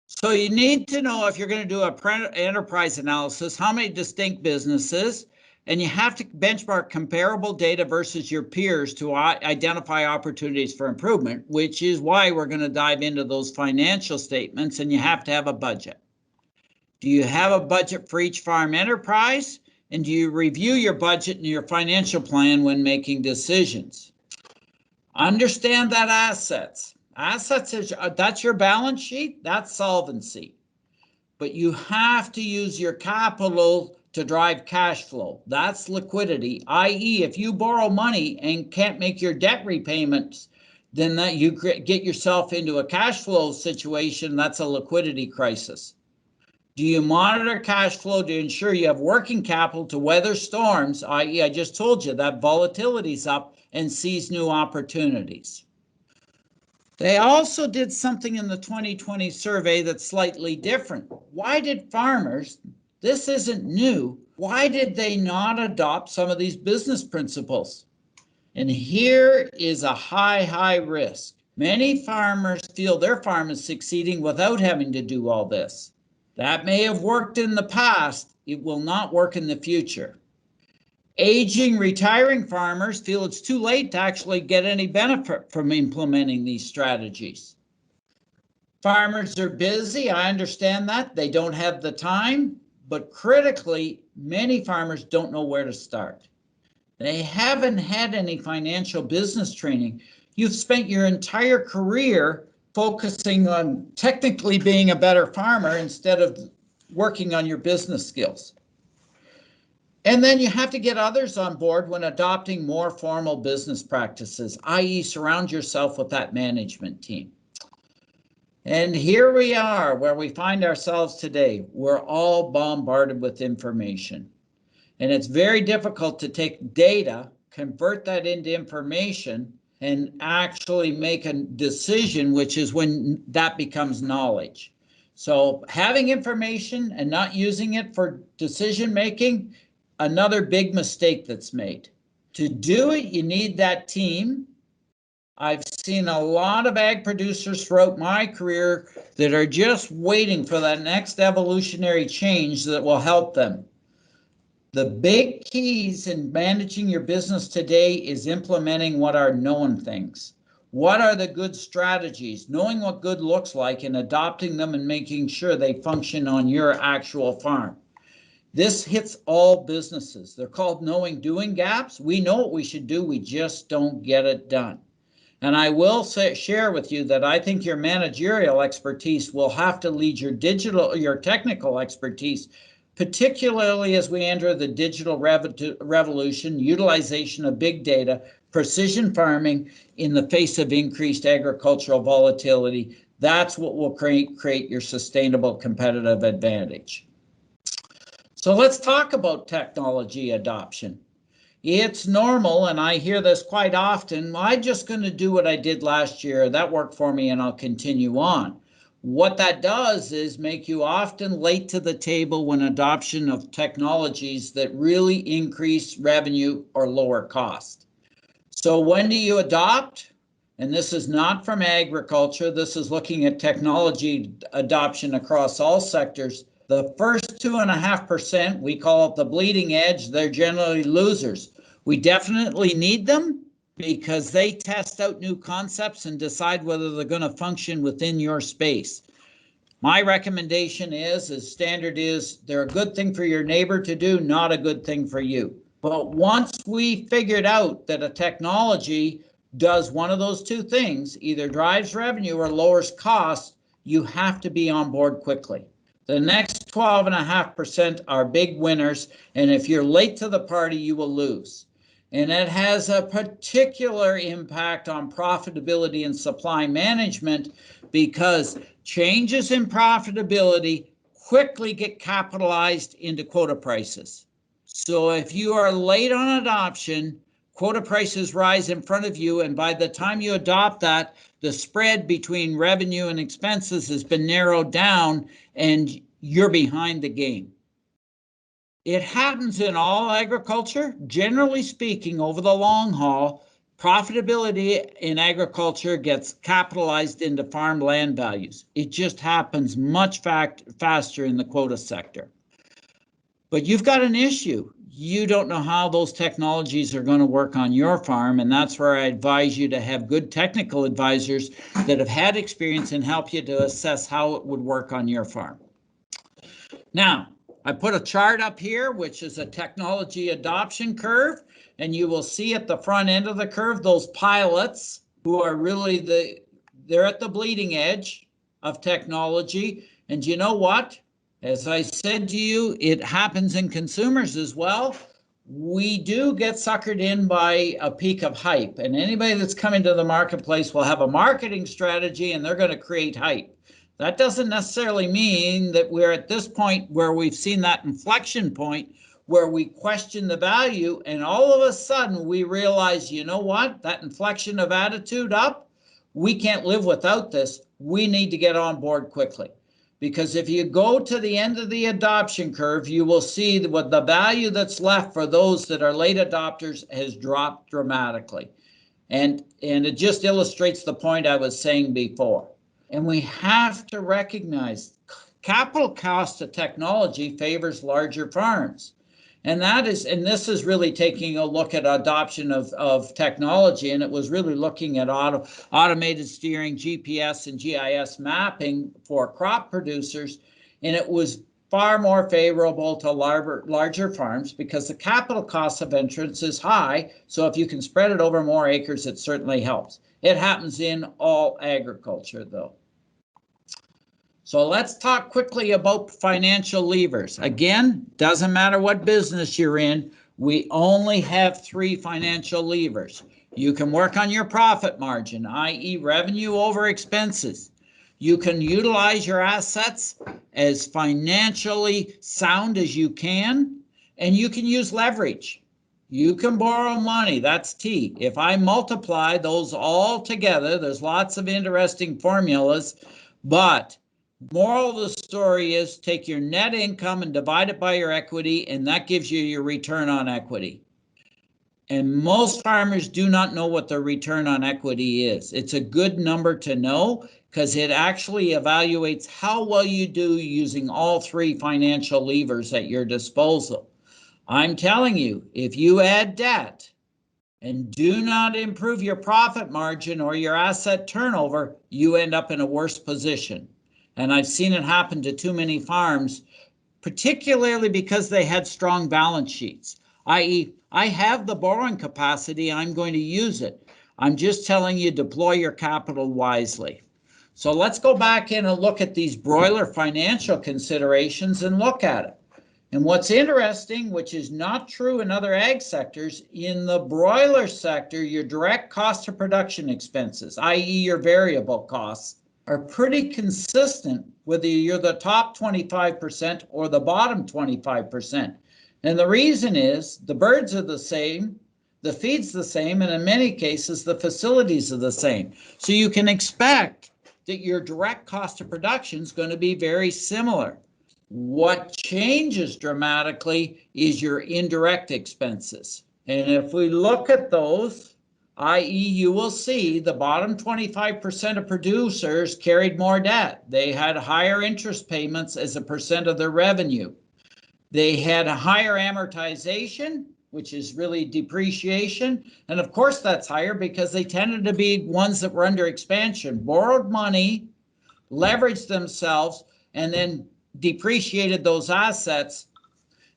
So you need to know, if you're going to do an enterprise analysis, how many distinct businesses, and you have to benchmark comparable data versus your peers to identify opportunities for improvement, which is why we're going to dive into those financial statements, and you have to have a budget. Do you have a budget for each farm enterprise? And do you review your budget and your financial plan when making decisions? Understand that assets is, that's your balance sheet, that's solvency. But you have to use your capital to drive cash flow. That's liquidity, i.e. if you borrow money and can't make your debt repayments, then that you get yourself into a cash flow situation. That's a liquidity crisis. Do you monitor cash flow to ensure you have working capital to weather storms, i.e. I just told you that volatility's up, and seize new opportunities? They also did something in the 2020 survey that's slightly different. Why did farmers, this isn't new, why did they not adopt some of these business principles? And here is a high risk. Many farmers feel their farm is succeeding without having to do all this. That may have worked in the past, it will not work in the future. Aging, retiring farmers feel it's too late to actually get any benefit from implementing these strategies. Farmers are busy, I understand that. They don't have the time, but critically, many farmers don't know where to start. They haven't had any financial business training. You've spent your entire career focusing on technically being a better farmer instead of working on your business skills. And then you have to get others on board when adopting more formal business practices, i.e. surround yourself with that management team. And here we are where we find ourselves today. We're all bombarded with information. And it's very difficult to take data, convert that into information, and actually make a decision, which is when that becomes knowledge. So having information and not using it for decision making, another big mistake that's made. To do it, you need that team. I've seen a lot of ag producers throughout my career that are just waiting for that next evolutionary change that will help them. The big keys in managing your business today is implementing what are known things. What are the good strategies? Knowing what good looks like and adopting them and making sure they function on your actual farm. This hits all businesses. They're called knowing doing gaps. We know what we should do, we just don't get it done. And I will share with you that I think your managerial expertise will have to lead your technical expertise, particularly as we enter the digital revolution, utilization of big data, precision farming in the face of increased agricultural volatility. That's what will create your sustainable competitive advantage. So let's talk about technology adoption. It's normal, and I hear this quite often, I'm just going to do what I did last year, that worked for me, and I'll continue on. What that does is make you often late to the table when adoption of technologies that really increase revenue or lower cost. So when do you adopt? And this is not from agriculture, this is looking at technology adoption across all sectors. The first 2.5%, we call it the bleeding edge, they're generally losers. We definitely need them because they test out new concepts and decide whether they're going to function within your space. My recommendation is, as standard is, they're a good thing for your neighbor to do, not a good thing for you. But once we figured out that a technology does one of those two things, either drives revenue or lowers costs, you have to be on board quickly. The next 12.5% are big winners, and if you're late to the party, you will lose. And it has a particular impact on profitability and supply management, because changes in profitability quickly get capitalized into quota prices. So if you are late on adoption, quota prices rise in front of you, and by the time you adopt that, the spread between revenue and expenses has been narrowed down and you're behind the game. It happens in all agriculture. Generally speaking, over the long haul, profitability in agriculture gets capitalized into farm land values. It just happens much faster in the quota sector. But you've got an issue. You don't know how those technologies are going to work on your farm, and that's where I advise you to have good technical advisors that have had experience and help you to assess how it would work on your farm. Now, I put a chart up here, which is a technology adoption curve, and you will see at the front end of the curve those pilots who are really they're at the bleeding edge of technology. And you know what? As I said to you, it happens in consumers as well. We do get suckered in by a peak of hype, and anybody that's coming to the marketplace will have a marketing strategy and they're going to create hype. That doesn't necessarily mean that we're at this point where we've seen that inflection point where we question the value, and all of a sudden we realize, you know what, that inflection of attitude up, we can't live without this. We need to get on board quickly. Because if you go to the end of the adoption curve, you will see what the value that's left for those that are late adopters has dropped dramatically. And it just illustrates the point I was saying before. And we have to recognize capital cost of technology favors larger farms. And this is really taking a look at adoption of technology, and it was really looking at automated steering, GPS and GIS mapping for crop producers, and it was far more favorable to larger farms because the capital cost of entrance is high, so if you can spread it over more acres, it certainly helps. It happens in all agriculture, though. So let's talk quickly about financial levers. Again, doesn't matter what business you're in, we only have 3 financial levers. You can work on your profit margin, i.e. revenue over expenses. You can utilize your assets as financially sound as you can, and you can use leverage. You can borrow money, that's T. If I multiply those all together, there's lots of interesting formulas, but moral of the story is take your net income and divide it by your equity, and that gives you your return on equity. And most farmers do not know what their return on equity is. It's a good number to know because it actually evaluates how well you do using all 3 financial levers at your disposal. I'm telling you, if you add debt and do not improve your profit margin or your asset turnover, you end up in a worse position. And I've seen it happen to too many farms, particularly because they had strong balance sheets, i.e. I have the borrowing capacity, I'm going to use it. I'm just telling you, deploy your capital wisely. So let's go back in and look at these broiler financial considerations and look at it. And what's interesting, which is not true in other ag sectors, in the broiler sector, your direct cost of production expenses, i.e. your variable costs, are pretty consistent whether you're the top 25% or the bottom 25%. And the reason is the birds are the same, the feed's the same, and in many cases the facilities are the same. So you can expect that your direct cost of production is going to be very similar. What changes dramatically is your indirect expenses. And if we look at those, i.e. you will see the bottom 25% of producers carried more debt. They had higher interest payments as a percent of their revenue. They had a higher amortization, which is really depreciation. And of course that's higher because they tended to be ones that were under expansion, borrowed money, leveraged themselves, and then depreciated those assets.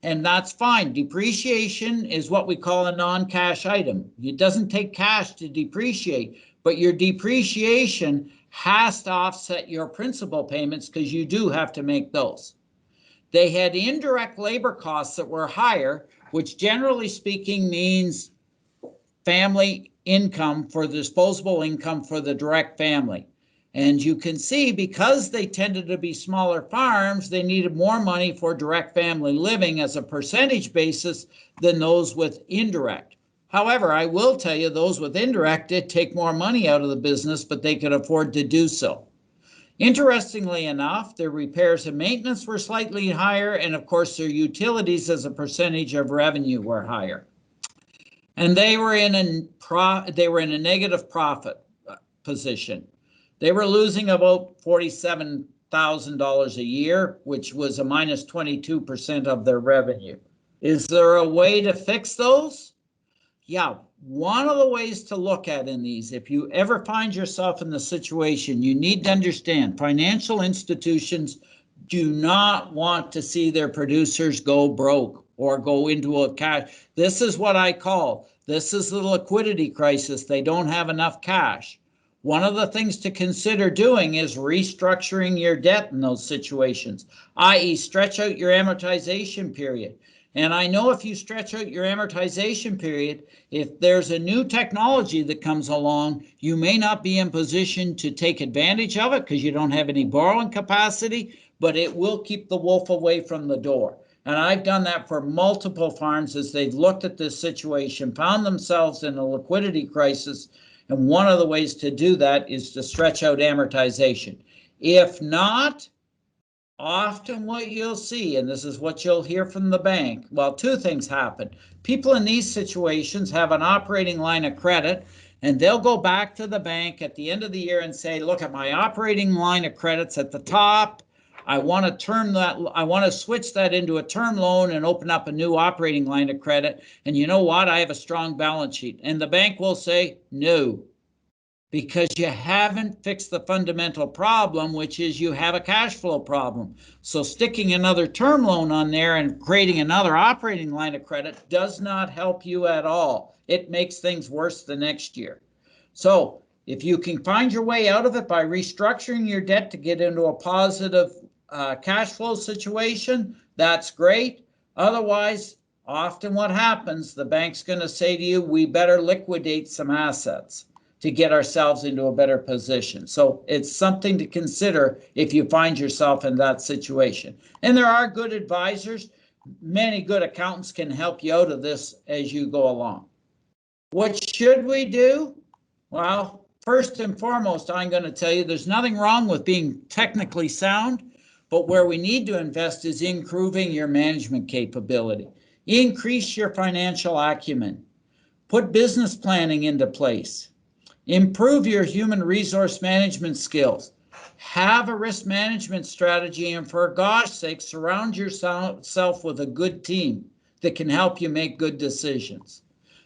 And that's fine. Depreciation is what we call a non-cash item. It doesn't take cash to depreciate, but your depreciation has to offset your principal payments because you do have to make those. They had indirect labor costs that were higher, which generally speaking means family income for the disposable income for the direct family. And you can see because they tended to be smaller farms, they needed more money for direct family living as a percentage basis than those with indirect. However, I will tell you those with indirect did take more money out of the business, but they could afford to do so. Interestingly enough, their repairs and maintenance were slightly higher, and of course their utilities as a percentage of revenue were higher. And they were in a negative profit position. They were losing about $47,000 a year, which was a minus 22% of their revenue. Is there a way to fix those? Yeah, one of the ways to look at in these, if you ever find yourself in the situation, you need to understand financial institutions do not want to see their producers go broke or go into a cash. This is what I call, this is the liquidity crisis. They don't have enough cash. One of the things to consider doing is restructuring your debt in those situations, i.e. stretch out your amortization period. And I know if you stretch out your amortization period, if there's a new technology that comes along, you may not be in position to take advantage of it because you don't have any borrowing capacity, but it will keep the wolf away from the door. And I've done that for multiple farms as they've looked at this situation, found themselves in a liquidity crisis. And one of the ways to do that is to stretch out amortization. If not, often what you'll see, and this is what you'll hear from the bank, well, two things happen. People in these situations have an operating line of credit, and they'll go back to the bank at the end of the year and say, look at my operating line of credits at the top. I want to switch that into a term loan and open up a new operating line of credit. And you know what? I have a strong balance sheet. And the bank will say, no, because you haven't fixed the fundamental problem, which is you have a cash flow problem. So sticking another term loan on there and creating another operating line of credit does not help you at all. It makes things worse the next year. So if you can find your way out of it by restructuring your debt to get into a positive cash flow situation, that's great. Otherwise, often what happens, the bank's going to say to you, we better liquidate some assets to get ourselves into a better position. So it's something to consider if you find yourself in that situation. And there are good advisors. Many good accountants can help you out of this as you go along. What should we do? Well, first and foremost, I'm going to tell you there's nothing wrong with being technically sound, but where we need to invest is improving your management capability. Increase your financial acumen. Put business planning into place. Improve your human resource management skills. Have a risk management strategy, and for gosh sake, surround yourself with a good team that can help you make good decisions.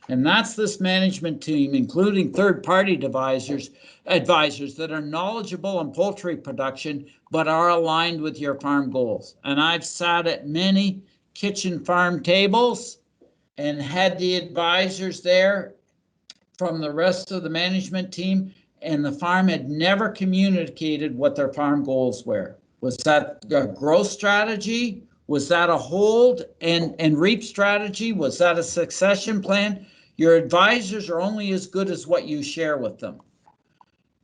And that's this management team, including third-party advisors that are knowledgeable in poultry production, but are aligned with your farm goals. And I've sat at many kitchen farm tables and had the advisors there from the rest of the management team, and the farm had never communicated what their farm goals were. Was that a growth strategy? Was that a hold and reap strategy? Was that a succession plan? Your advisors are only as good as what you share with them.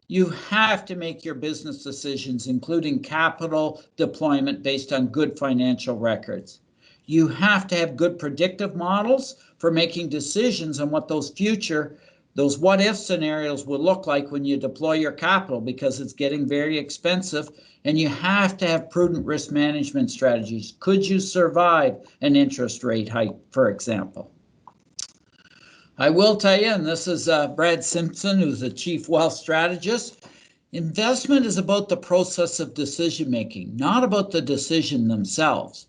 You have to make your business decisions, including capital deployment, based on good financial records. You have to have good predictive models for making decisions on what those what-if scenarios will look like when you deploy your capital, because it's getting very expensive, and you have to have prudent risk management strategies. Could you survive an interest rate hike, for example? I will tell you, and this is Brad Simpson, who's the Chief Wealth Strategist, investment is about the process of decision-making, not about the decision themselves.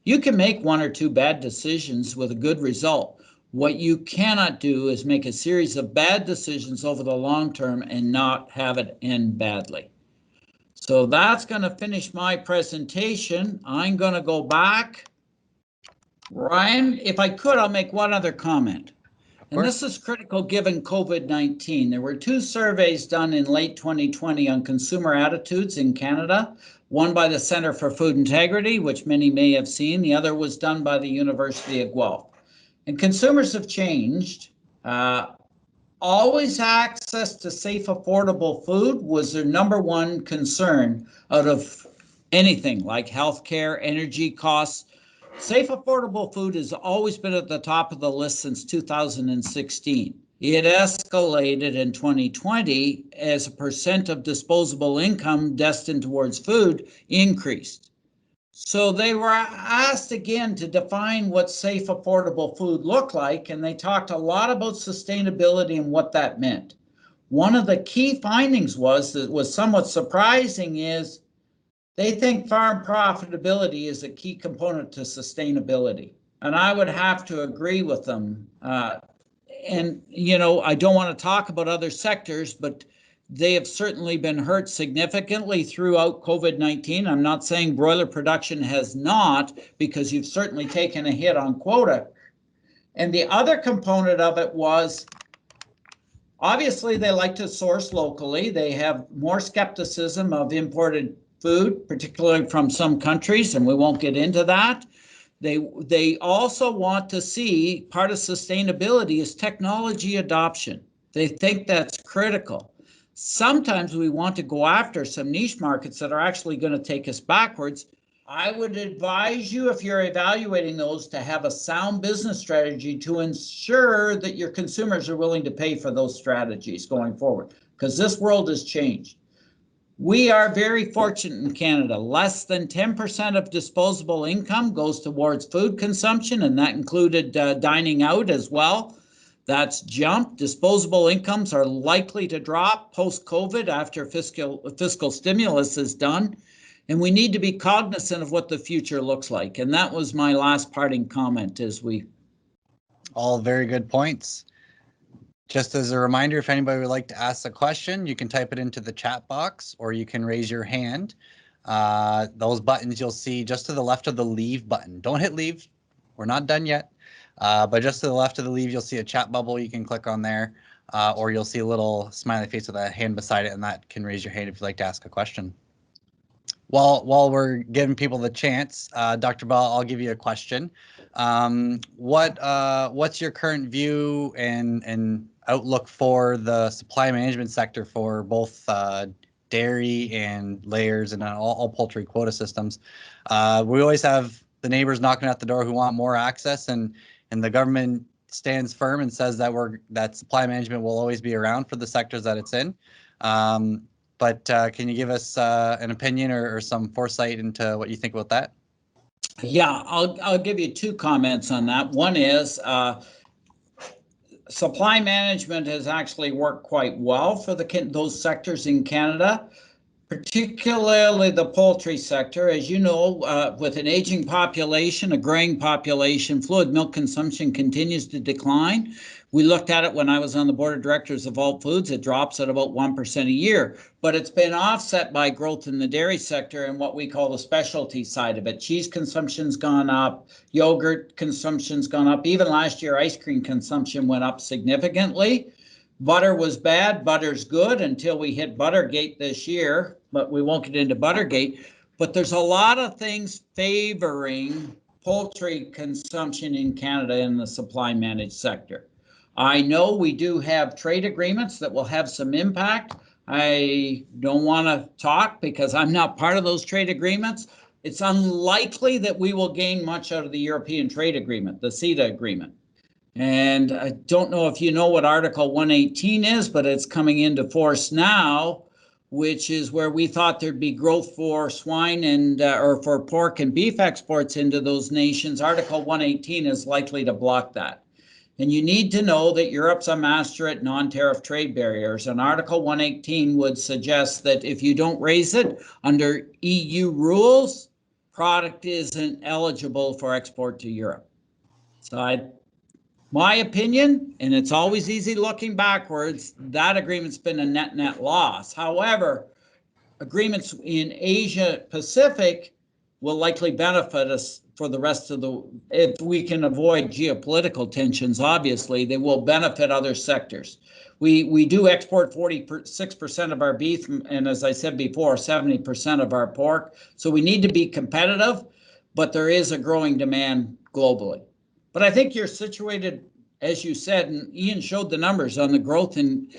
You can make one or two bad decisions with a good result. What you cannot do is make a series of bad decisions over the long term and not have it end badly. So that's going to finish my presentation. I'm going to go back. Ryan, if I could, I'll make one other comment. And this is critical given COVID-19. There were 2 surveys done in late 2020 on consumer attitudes in Canada, one by the Centre for Food Integrity, which many may have seen. The other was done by the University of Guelph. And consumers have changed. Always access to safe, affordable food was their #1 concern out of anything like healthcare, energy costs. Safe, affordable food has always been at the top of the list since 2016. It escalated in 2020 as a percent of disposable income destined towards food increased. So they were asked again to define what safe, affordable food looked like, and they talked a lot about sustainability and what that meant. One of the key findings that was somewhat surprising is they think farm profitability is a key component to sustainability. And I would have to agree with them. And, I don't want to talk about other sectors, but they have certainly been hurt significantly throughout COVID-19. I'm not saying broiler production has not, because you've certainly taken a hit on quota. And the other component of it was, obviously, they like to source locally. They have more skepticism of imported food, particularly from some countries, and we won't get into that. They also want to see part of sustainability is technology adoption. They think that's critical. Sometimes we want to go after some niche markets that are actually going to take us backwards. I would advise you, if you're evaluating those, to have a sound business strategy to ensure that your consumers are willing to pay for those strategies going forward, because this world has changed. We are very fortunate in Canada. Less than 10% of disposable income goes towards food consumption, and that included dining out as well. That's jumped. Disposable incomes are likely to drop post-COVID after fiscal stimulus is done. And we need to be cognizant of what the future looks like. And that was my last parting comment as we... All very good points. Just as a reminder, if anybody would like to ask a question, you can type it into the chat box or you can raise your hand. Those buttons you'll see just to the left of the leave button. Don't hit leave. We're not done yet. But just to the left of the leave, you'll see a chat bubble. You can click on there, or you'll see a little smiley face with a hand beside it, and that can raise your hand if you'd like to ask a question. While we're giving people the chance, Dr. Bell, I'll give you a question. What's your current view and outlook for the supply management sector for both dairy and layers and all poultry quota systems? We always have the neighbors knocking at the door who want more access, and the government stands firm and says that supply management will always be around for the sectors that it's in. But can you give us an opinion or some foresight into what you think about that? Yeah, I'll give you 2 comments on that. One is supply management has actually worked quite well for those sectors in Canada, particularly the poultry sector. As you know, with an aging population, a growing population, fluid milk consumption continues to decline. We looked at it when I was on the board of directors of Alt Foods. It drops at about 1% a year, but it's been offset by growth in the dairy sector and what we call the specialty side of it. Cheese consumption's gone up, yogurt consumption's gone up. Even last year, ice cream consumption went up significantly. Butter was bad, butter's good until we hit Buttergate this year, but we won't get into Buttergate. But there's a lot of things favoring poultry consumption in Canada in the supply managed sector. I know we do have trade agreements that will have some impact. I don't want to talk because I'm not part of those trade agreements. It's unlikely that we will gain much out of the European trade agreement, the CETA agreement. And I don't know if you know what Article 118 is, but it's coming into force now, which is where we thought there'd be growth for swine and or for pork and beef exports into those nations. Article 118 is likely to block that. And you need to know that Europe's a master at non-tariff trade barriers, and Article 118 would suggest that if you don't raise it under EU rules, product isn't eligible for export to Europe. So my opinion, and it's always easy looking backwards, that agreement's been a net loss. However, agreements in Asia Pacific will likely benefit us for the rest of the, if we can avoid geopolitical tensions, obviously, they will benefit other sectors. We do export 46% of our beef, and as I said before, 70% of our pork. So we need to be competitive, but there is a growing demand globally. But I think you're situated, as you said, and Ian showed the numbers on the growth in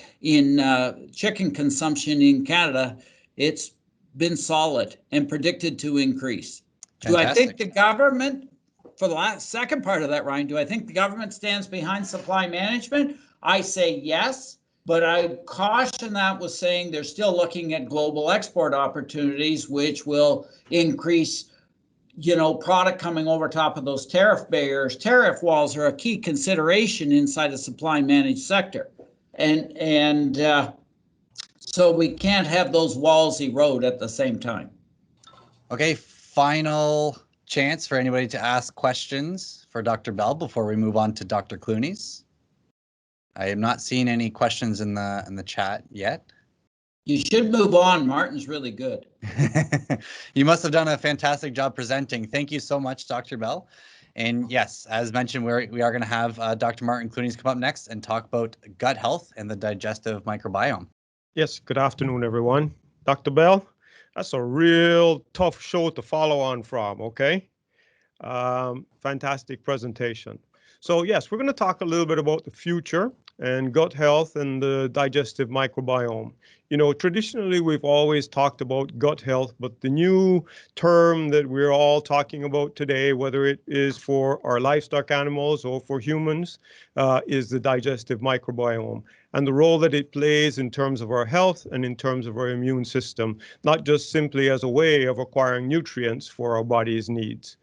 chicken consumption in Canada. It's been solid and predicted to increase. Do I think the government, for the second part of that, Ryan, do I think the government stands behind supply management? I say yes, but I caution that with saying they're still looking at global export opportunities, which will increase, product coming over top of those tariff barriers. Tariff walls are a key consideration inside the supply managed sector. And so we can't have those walls erode at the same time. Okay, final chance for anybody to ask questions for Dr. Bell before we move on to Dr. Clunies. I am not seeing any questions in the chat yet. You should move on. Martin's really good. You must have done a fantastic job presenting. Thank you so much, Dr. Bell. And yes, as mentioned, we are going to have Dr. Martin Clunies come up next and talk about gut health and the digestive microbiome. Yes, good afternoon, everyone. Dr. Bell, that's a real tough show to follow on from, okay? Fantastic presentation. So yes, we're going to talk a little bit about the future and gut health and the digestive microbiome. Traditionally, we've always talked about gut health, but the new term that we're all talking about today, whether it is for our livestock animals or for humans, is the digestive microbiome and the role that it plays in terms of our health and in terms of our immune system, not just simply as a way of acquiring nutrients for our body's needs.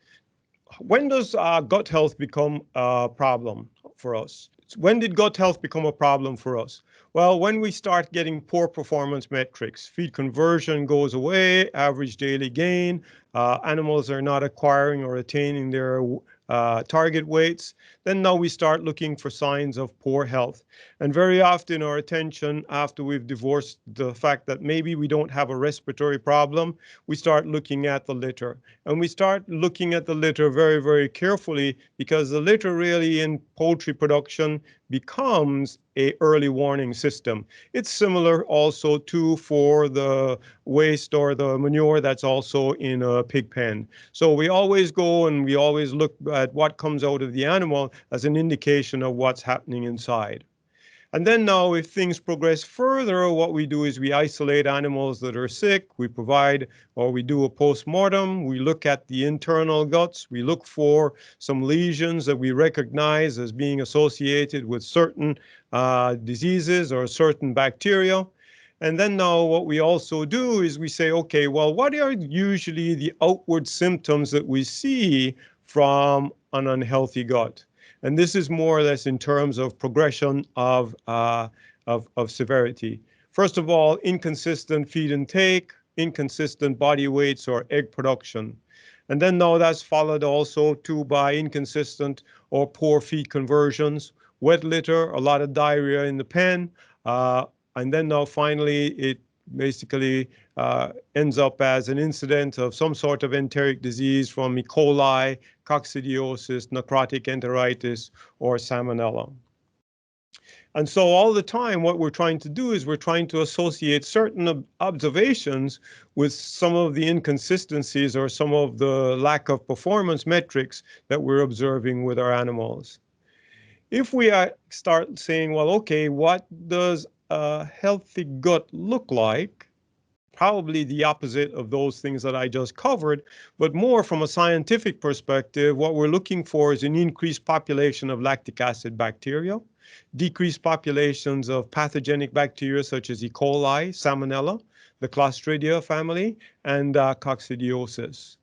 When does gut health become a problem for us? When did gut health become a problem for us? Well, when we start getting poor performance metrics, feed conversion goes away, average daily gain, animals are not acquiring or attaining their target weights, then now we start looking for signs of poor health. And very often our attention, after we've divorced the fact that maybe we don't have a respiratory problem, we start looking at the litter. And we start looking at the litter very, very carefully, because the litter really in poultry production becomes an early warning system. It's similar also for the waste or the manure that's also in a pig pen. So we always go and we always look at what comes out of the animal as an indication of what's happening inside. And then now if things progress further, what we do is we isolate animals that are sick. We provide, or we do a post-mortem. We look at the internal guts. We look for some lesions that we recognize as being associated with certain diseases or certain bacteria. And then now what we also do is we say, okay, well, what are usually the outward symptoms that we see from an unhealthy gut? And this is more or less in terms of progression of severity. First of all, inconsistent feed intake, inconsistent body weights or egg production. And then now that's followed also too by inconsistent or poor feed conversions, wet litter, a lot of diarrhea in the pen. And then now finally it basically ends up as an incident of some sort of enteric disease from E. coli, coccidiosis, necrotic enteritis, or salmonella. And so all the time, what we're trying to do is we're trying to associate certain observations with some of the inconsistencies or some of the lack of performance metrics that we're observing with our animals. If we start saying, well, okay, what does a healthy gut look like? Probably the opposite of those things that I just covered, but more from a scientific perspective, what we're looking for is an increased population of lactic acid bacteria, decreased populations of pathogenic bacteria such as E. coli, salmonella, the Clostridia family, and coccidiosis.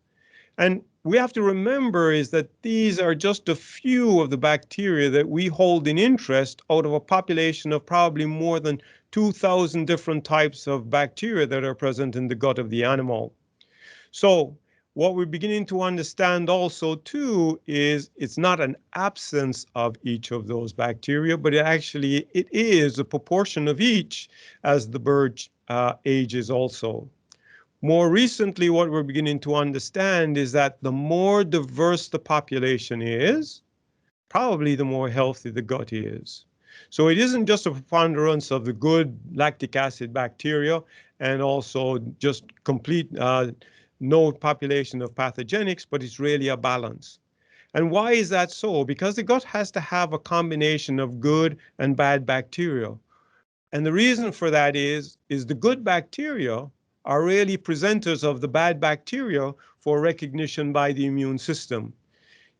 And we have to remember is that these are just a few of the bacteria that we hold in interest out of a population of probably more than 2,000 different types of bacteria that are present in the gut of the animal. So what we're beginning to understand also too is it's not an absence of each of those bacteria, but it is a proportion of each as the bird ages also. More recently, what we're beginning to understand is that the more diverse the population is, probably the more healthy the gut is. So it isn't just a preponderance of the good lactic acid bacteria and also just complete no population of pathogenics, but it's really a balance. And why is that so? Because the gut has to have a combination of good and bad bacteria. And the reason for that is the good bacteria are really presenters of the bad bacteria for recognition by the immune system.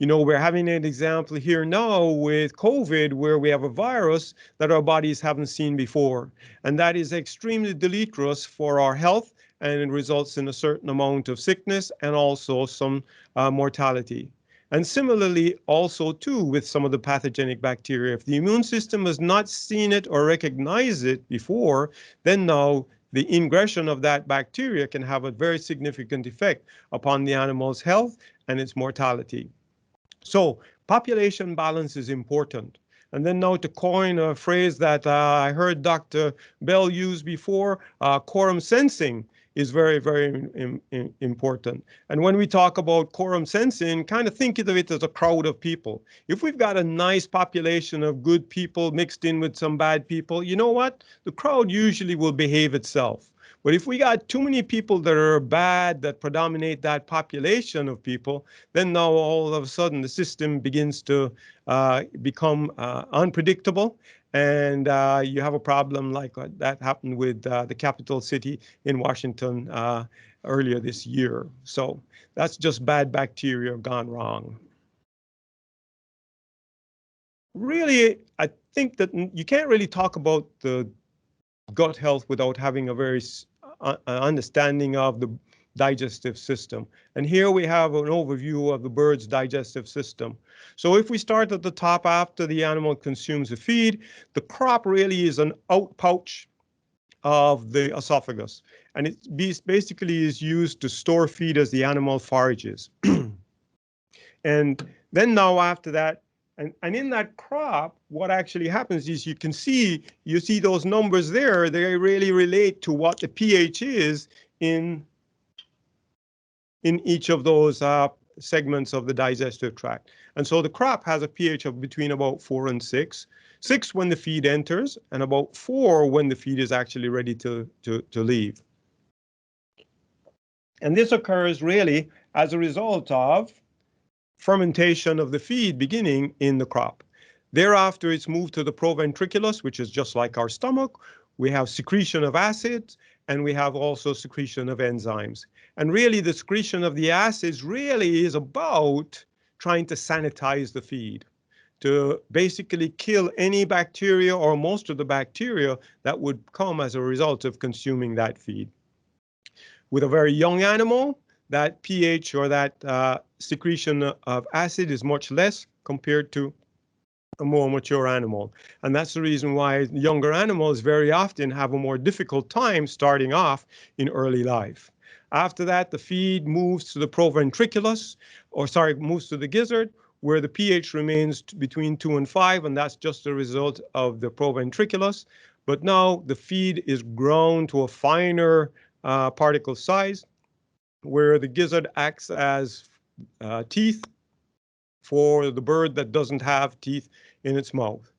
You know, we're having an example here now with COVID where we have a virus that our bodies haven't seen before. And that is extremely deleterious for our health, and it results in a certain amount of sickness and also some mortality. And similarly, also too, with some of the pathogenic bacteria, if the immune system has not seen it or recognized it before, then now the ingression of that bacteria can have a very significant effect upon the animal's health and its mortality. So population balance is important. And then now to coin a phrase that I heard Dr. Bell use before, quorum sensing is very, very important. And when we talk about quorum sensing, kind of think of it as a crowd of people. If we've got a nice population of good people mixed in with some bad people, you know what? The crowd usually will behave itself. But if we got too many people that are bad, that predominate that population of people, then now all of a sudden the system begins to become unpredictable. And you have a problem like that happened with the capital city in Washington earlier this year. So that's just bad bacteria gone wrong. Really, I think that you can't really talk about the gut health without having a very understanding of the digestive system. And here we have an overview of the bird's digestive system. So if we start at the top after the animal consumes the feed, the crop really is an outpouch of the esophagus. And it basically is used to store feed as the animal forages. And then now after that, and in that crop, what actually happens is you see those numbers there, they really relate to what the pH is in each of those segments of the digestive tract. And so the crop has a pH of between about 4 and 6. 6 when the feed enters, and about 4 when the feed is actually ready to leave. And this occurs really as a result of fermentation of the feed beginning in the crop. Thereafter, it's moved to the proventriculus, which is just like our stomach. We have secretion of acids, and we have also secretion of enzymes. And really, the secretion of the acids really is about trying to sanitize the feed, to basically kill any bacteria or most of the bacteria that would come as a result of consuming that feed. With a very young animal, that pH or that secretion of acid is much less compared to a more mature animal. And that's the reason why younger animals very often have a more difficult time starting off in early life. After that, the feed moves to the proventriculus, moves to the gizzard, where the pH remains between 2 and 5, and that's just a result of the proventriculus. But now the feed is grown to a finer particle size, where the gizzard acts as teeth for the bird that doesn't have teeth in its mouth.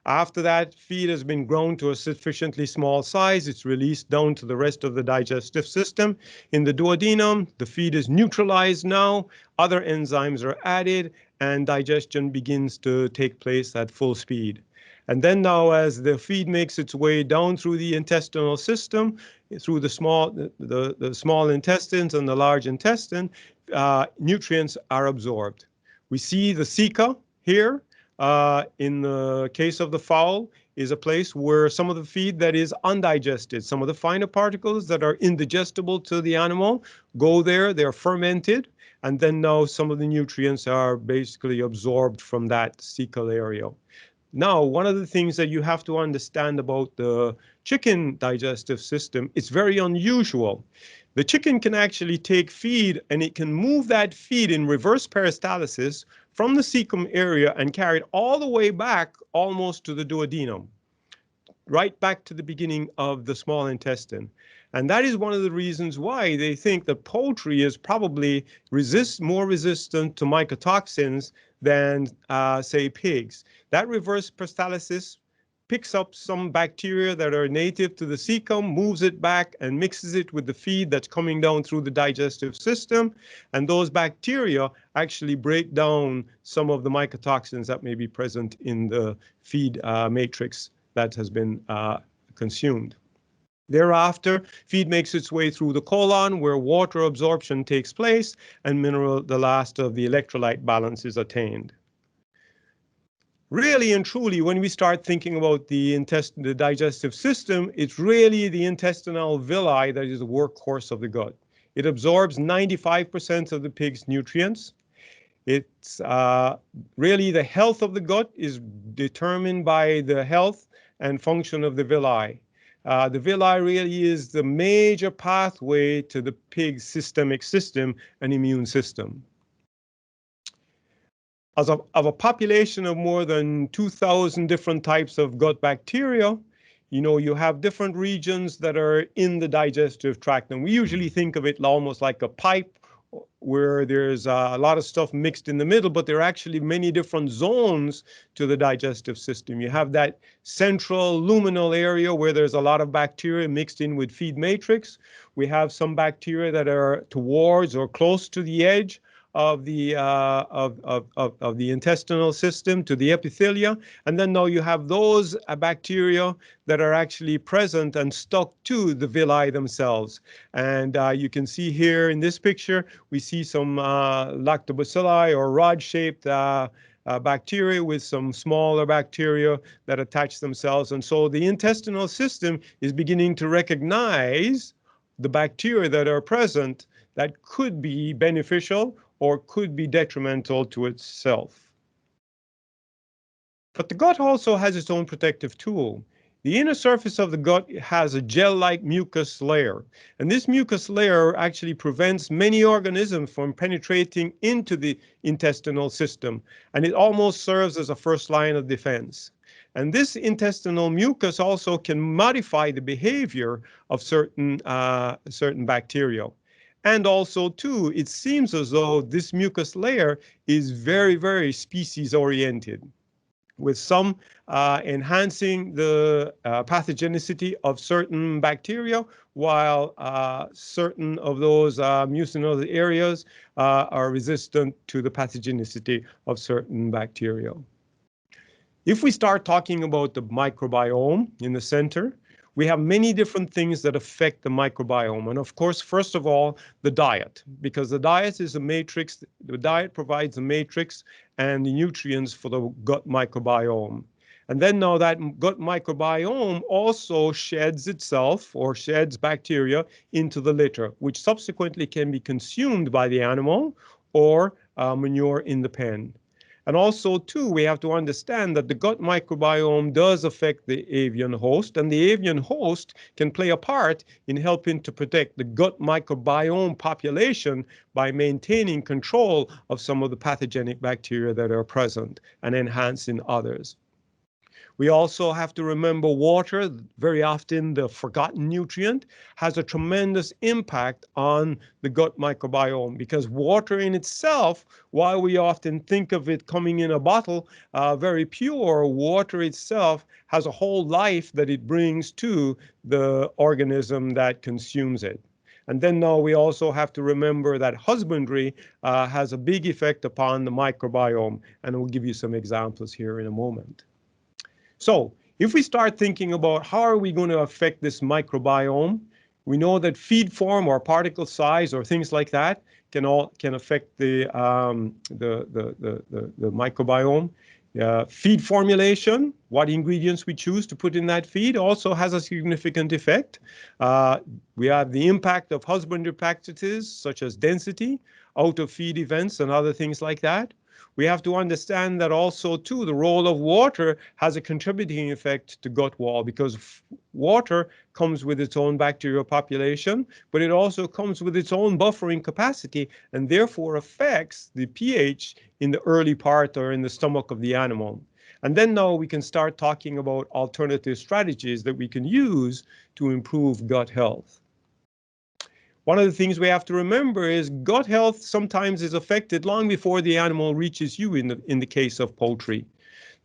After that feed has been grown to a sufficiently small size, it's released down to the rest of the digestive system. In the duodenum, the feed is neutralized now, other enzymes are added, and digestion begins to take place at full speed. And then now as the feed makes its way down through the intestinal system, through the small intestines and the large intestine, nutrients are absorbed. We see the ceca here. In the case of the fowl, is a place where some of the feed that is undigested, some of the finer particles that are indigestible to the animal go there, they're fermented, and then now some of the nutrients are basically absorbed from that cecal area. Now, one of the things that you have to understand about the chicken digestive system, it's very unusual. The chicken can actually take feed and it can move that feed in reverse peristalsis from the cecum area and carry it all the way back almost to the duodenum, right back to the beginning of the small intestine. And that is one of the reasons why they think that poultry is probably more resistant to mycotoxins than, say, pigs. That reverse peristalsis picks up some bacteria that are native to the cecum, moves it back and mixes it with the feed that's coming down through the digestive system. And those bacteria actually break down some of the mycotoxins that may be present in the feed matrix that has been consumed. Thereafter, feed makes its way through the colon where water absorption takes place and the last of the electrolyte balance is attained. Really and truly, when we start thinking about the digestive system, it's really the intestinal villi that is the workhorse of the gut. It absorbs 95% of the pig's nutrients. It's really the health of the gut is determined by the health and function of the villi. The villi really is the major pathway to the pig's systemic system and immune system. Of a population of more than 2,000 different types of gut bacteria, you have different regions that are in the digestive tract. And we usually think of it almost like a pipe where there's a lot of stuff mixed in the middle, but there are actually many different zones to the digestive system. You have that central luminal area where there's a lot of bacteria mixed in with feed matrix. We have some bacteria that are towards or close to the edge of the intestinal system to the epithelia. And then now you have those bacteria that are actually present and stuck to the villi themselves. And you can see here in this picture, we see some lactobacilli or rod-shaped bacteria with some smaller bacteria that attach themselves. And so the intestinal system is beginning to recognize the bacteria that are present that could be beneficial or could be detrimental to itself. But the gut also has its own protective tool. The inner surface of the gut has a gel-like mucus layer, and this mucus layer actually prevents many organisms from penetrating into the intestinal system, and it almost serves as a first line of defense. And this intestinal mucus also can modify the behavior of certain bacteria. And also, too, it seems as though this mucus layer is very, very species-oriented, with some enhancing the pathogenicity of certain bacteria, while certain of those mucinous areas are resistant to the pathogenicity of certain bacteria. If we start talking about the microbiome in the center, we have many different things that affect the microbiome. And of course, first of all, the diet, because the diet is a matrix. The diet provides a matrix and the nutrients for the gut microbiome. And then now that gut microbiome also sheds itself or sheds bacteria into the litter, which subsequently can be consumed by the animal or manure in the pen. And also, too, we have to understand that the gut microbiome does affect the avian host, and the avian host can play a part in helping to protect the gut microbiome population by maintaining control of some of the pathogenic bacteria that are present and enhancing others. We also have to remember water, very often the forgotten nutrient, has a tremendous impact on the gut microbiome because water in itself, while we often think of it coming in a bottle, very pure, water itself has a whole life that it brings to the organism that consumes it. And then now we also have to remember that husbandry has a big effect upon the microbiome, and we'll give you some examples here in a moment. So if we start thinking about how are we going to affect this microbiome, we know that feed form or particle size or things like that can affect the microbiome. Feed formulation, what ingredients we choose to put in that feed, also has a significant effect. We have the impact of husbandry practices such as density, out of feed events, and other things like that. We have to understand that also, too, the role of water has a contributing effect to gut wall because water comes with its own bacterial population, but it also comes with its own buffering capacity and therefore affects the pH in the early part or in the stomach of the animal. And then now we can start talking about alternative strategies that we can use to improve gut health. One of the things we have to remember is gut health sometimes is affected long before the animal reaches you in the case of poultry.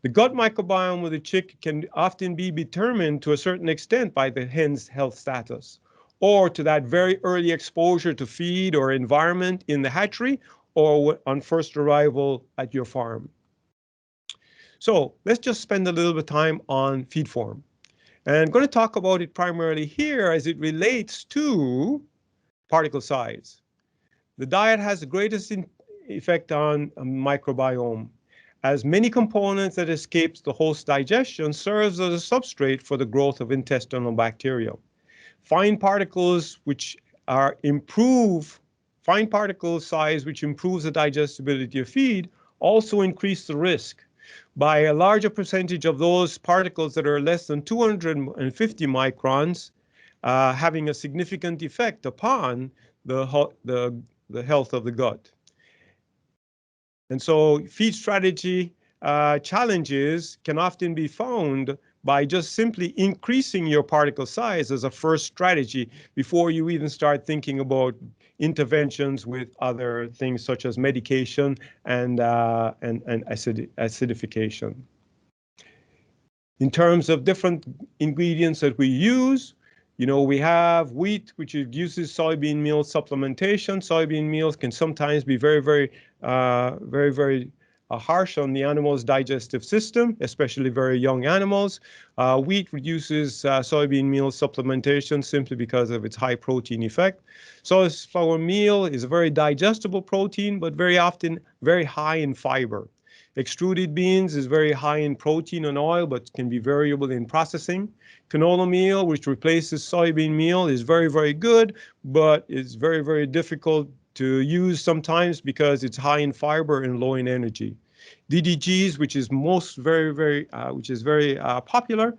The gut microbiome of the chick can often be determined to a certain extent by the hen's health status, or to that very early exposure to feed or environment in the hatchery or on first arrival at your farm. So let's just spend a little bit of time on feed form. And I'm going to talk about it primarily here as it relates to particle size. The diet has the greatest effect on a microbiome, as many components that escapes the host digestion serves as a substrate for the growth of intestinal bacteria. Fine particle size which improves the digestibility of feed also increase the risk by a larger percentage of those particles that are less than 250 microns, having a significant effect upon the health of the gut. And so feed strategy challenges can often be found by just simply increasing your particle size as a first strategy before you even start thinking about interventions with other things such as medication and acidification. In terms of different ingredients that we use, we have wheat, which uses soybean meal supplementation. Soybean meals can sometimes be very harsh on the animal's digestive system, especially very young animals. Wheat reduces soybean meal supplementation simply because of its high protein effect. Soy meal is a very digestible protein, but very often very high in fiber. Extruded beans is very high in protein and oil, but can be variable in processing. Canola meal, which replaces soybean meal, is very good, but it's very difficult to use sometimes because it's high in fiber and low in energy. DDGs, which is very popular,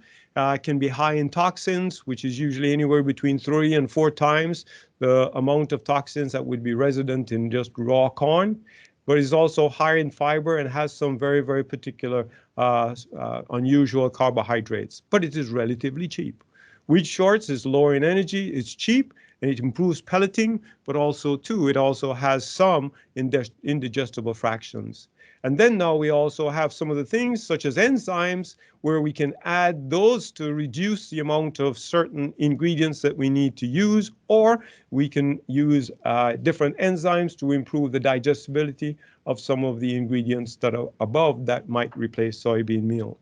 can be high in toxins, which is usually anywhere between 3 and 4 times the amount of toxins that would be resident in just raw corn. But it's also high in fiber and has some very particular unusual carbohydrates, but it is relatively cheap. Wheat shorts is lower in energy, it's cheap, and it improves pelleting, but also too, it also has some indigestible fractions. And then now we also have some of the things such as enzymes where we can add those to reduce the amount of certain ingredients that we need to use, or we can use different enzymes to improve the digestibility of some of the ingredients that are above that might replace soybean meal.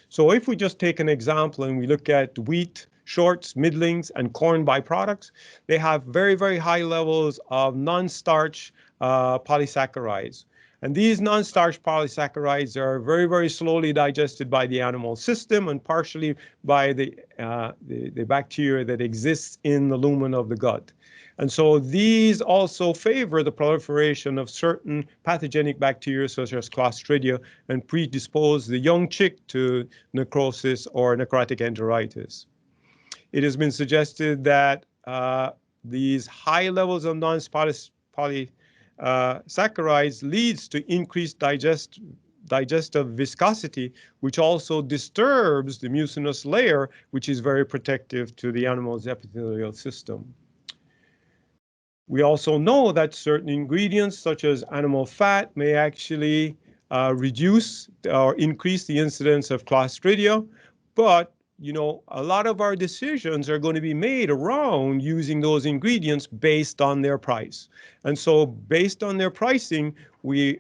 So if we just take an example and we look at wheat, shorts, middlings, and corn byproducts, they have very high levels of non-starch polysaccharides. And these non-starch polysaccharides are very slowly digested by the animal system and partially by the bacteria that exists in the lumen of the gut. And so these also favor the proliferation of certain pathogenic bacteria such as Clostridia and predispose the young chick to necrosis or necrotic enteritis. It has been suggested that these high levels of polysaccharides leads to increased digestive viscosity, which also disturbs the mucinous layer, which is very protective to the animal's epithelial system. We also know that certain ingredients, such as animal fat, may actually reduce or increase the incidence of Clostridia, but a lot of our decisions are going to be made around using those ingredients based on their price. And so based on their pricing, we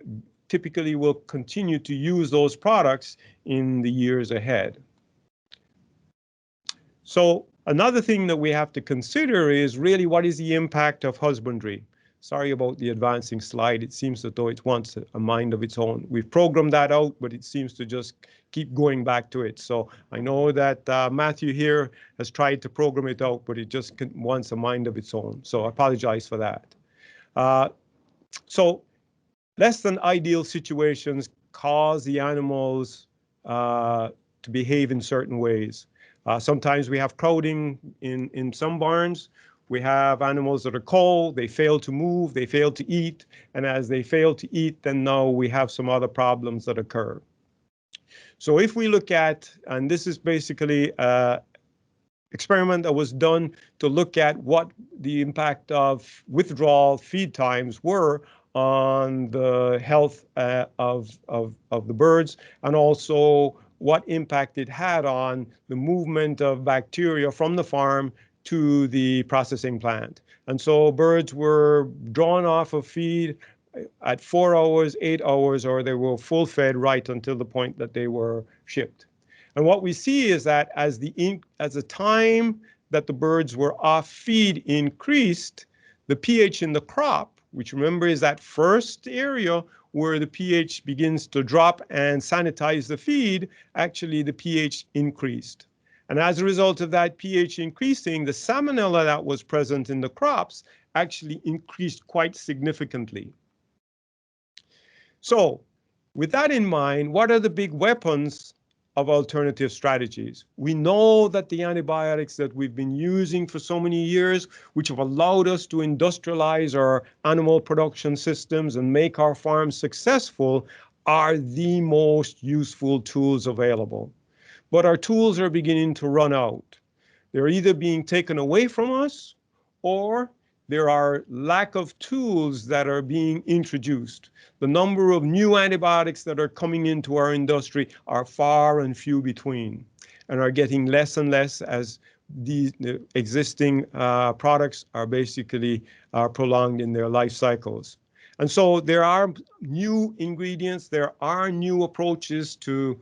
typically will continue to use those products in the years ahead. So another thing that we have to consider is really what is the impact of husbandry. Sorry about the advancing slide. It seems as though it wants a mind of its own. We've programmed that out, but it seems to just keep going back to it. So I know that Matthew here has tried to program it out, but it just wants a mind of its own. So I apologize for that. So less than ideal situations cause the animals to behave in certain ways. Sometimes we have crowding in some barns. We have animals that are cold, they fail to move, they fail to eat, and as they fail to eat, then now we have some other problems that occur. So if we look at, and this is basically experiment that was done to look at what the impact of withdrawal feed times were on the health of the birds, and also what impact it had on the movement of bacteria from the farm to the processing plant. And so birds were drawn off of feed at 4 hours, 8 hours, or they were full fed right until the point that they were shipped. And what we see is that as the time that the birds were off feed increased, the pH in the crop, which remember is that first area where the pH begins to drop and sanitize the feed, actually the pH increased. And as a result of that pH increasing, the salmonella that was present in the crops actually increased quite significantly. So with that in mind, what are the big weapons of alternative strategies? We know that the antibiotics that we've been using for so many years, which have allowed us to industrialize our animal production systems and make our farms successful, are the most useful tools available. But our tools are beginning to run out. They're either being taken away from us, or there are lack of tools that are being introduced. The number of new antibiotics that are coming into our industry are far and few between, and are getting less and less as the existing products are basically prolonged in their life cycles. And so there are new ingredients, there are new approaches to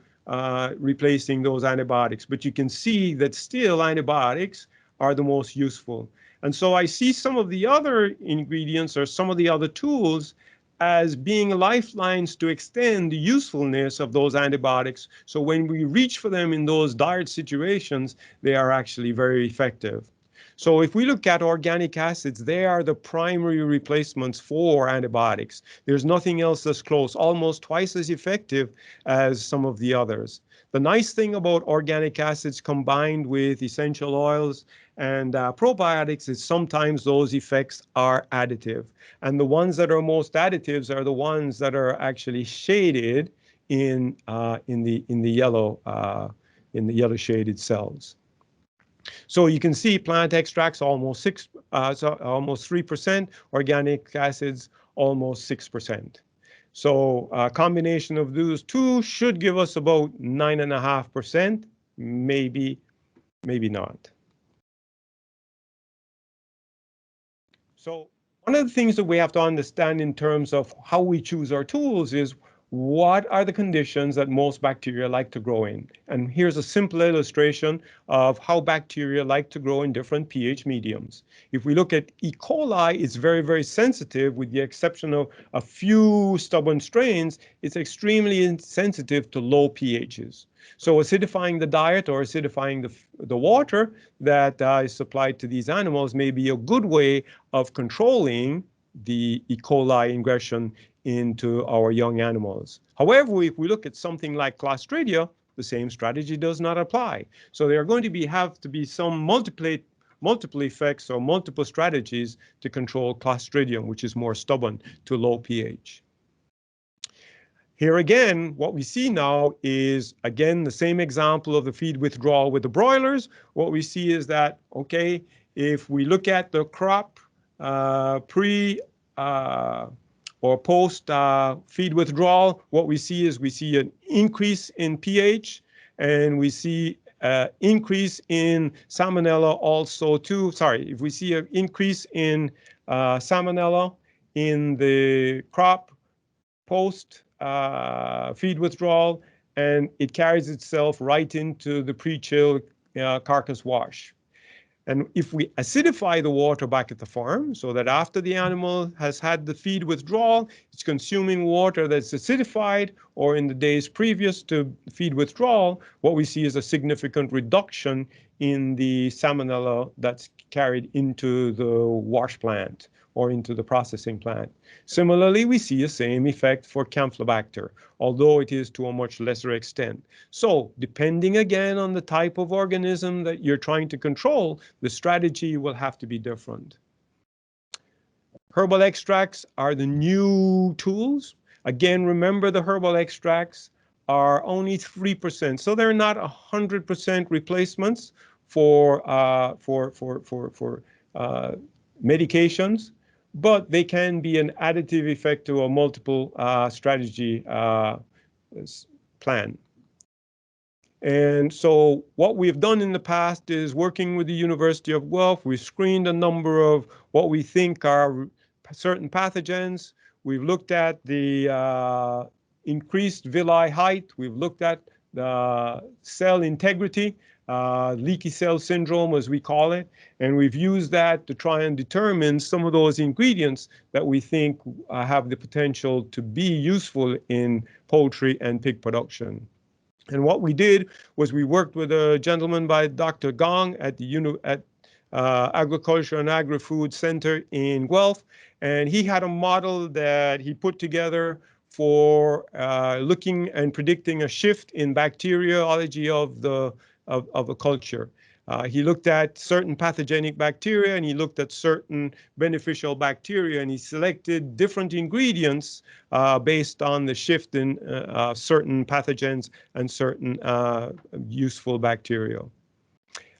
replacing those antibiotics, but you can see that still antibiotics are the most useful. And so I see some of the other ingredients or some of the other tools as being lifelines to extend the usefulness of those antibiotics. So when we reach for them in those dire situations, they are actually very effective. So if we look at organic acids, they are the primary replacements for antibiotics. There's nothing else that's close, almost twice as effective as some of the others. The nice thing about organic acids combined with essential oils and probiotics is sometimes those effects are additive. And the ones that are most additives are the ones that are actually shaded in the yellow shaded cells. So you can see plant extracts almost 3%, organic acids almost 6%. So a combination of those two should give us about 9.5%, maybe not. So one of the things that we have to understand in terms of how we choose our tools is what are the conditions that most bacteria like to grow in? And here's a simple illustration of how bacteria like to grow in different pH mediums. If we look at E. coli, it's very, very sensitive, with the exception of a few stubborn strains. It's extremely sensitive to low pHs. So acidifying the diet or acidifying the water that is supplied to these animals may be a good way of controlling the E. coli ingression into our young animals. However, if we look at something like Clostridia, the same strategy does not apply. So there are going to have to be some multiple effects or multiple strategies to control Clostridium, which is more stubborn to low pH. Here again, what we see now is, again, the same example of the feed withdrawal with the broilers. What we see is that, okay, if we look at the crop pre or post feed withdrawal, what we see is an increase in pH, and we see increase in salmonella also too. Sorry, if we see an increase in salmonella in the crop post feed withdrawal, and it carries itself right into the pre-chill carcass wash. And if we acidify the water back at the farm, so that after the animal has had the feed withdrawal, it's consuming water that's acidified, or in the days previous to feed withdrawal, what we see is a significant reduction in the salmonella that's carried into the wash plant or into the processing plant. Similarly, we see the same effect for Campylobacter, although it is to a much lesser extent. So depending again on the type of organism that you're trying to control, the strategy will have to be different. Herbal extracts are the new tools. Again, remember the herbal extracts are only 3%, so they're not 100% replacements for medications, but they can be an additive effect to a multiple strategy plan. And so what we've done in the past is working with the University of Guelph, we've screened a number of what we think are certain pathogens. We've looked at the increased villi height. We've looked at the cell integrity, leaky cell syndrome, as we call it. And we've used that to try and determine some of those ingredients that we think have the potential to be useful in poultry and pig production. And what we did was we worked with a gentleman by Dr. Gong at the Agriculture and Agri-Food Center in Guelph, and he had a model that he put together for looking and predicting a shift in bacteriology of a culture. He looked at certain pathogenic bacteria and he looked at certain beneficial bacteria, and he selected different ingredients based on the shift in certain pathogens and certain useful bacteria.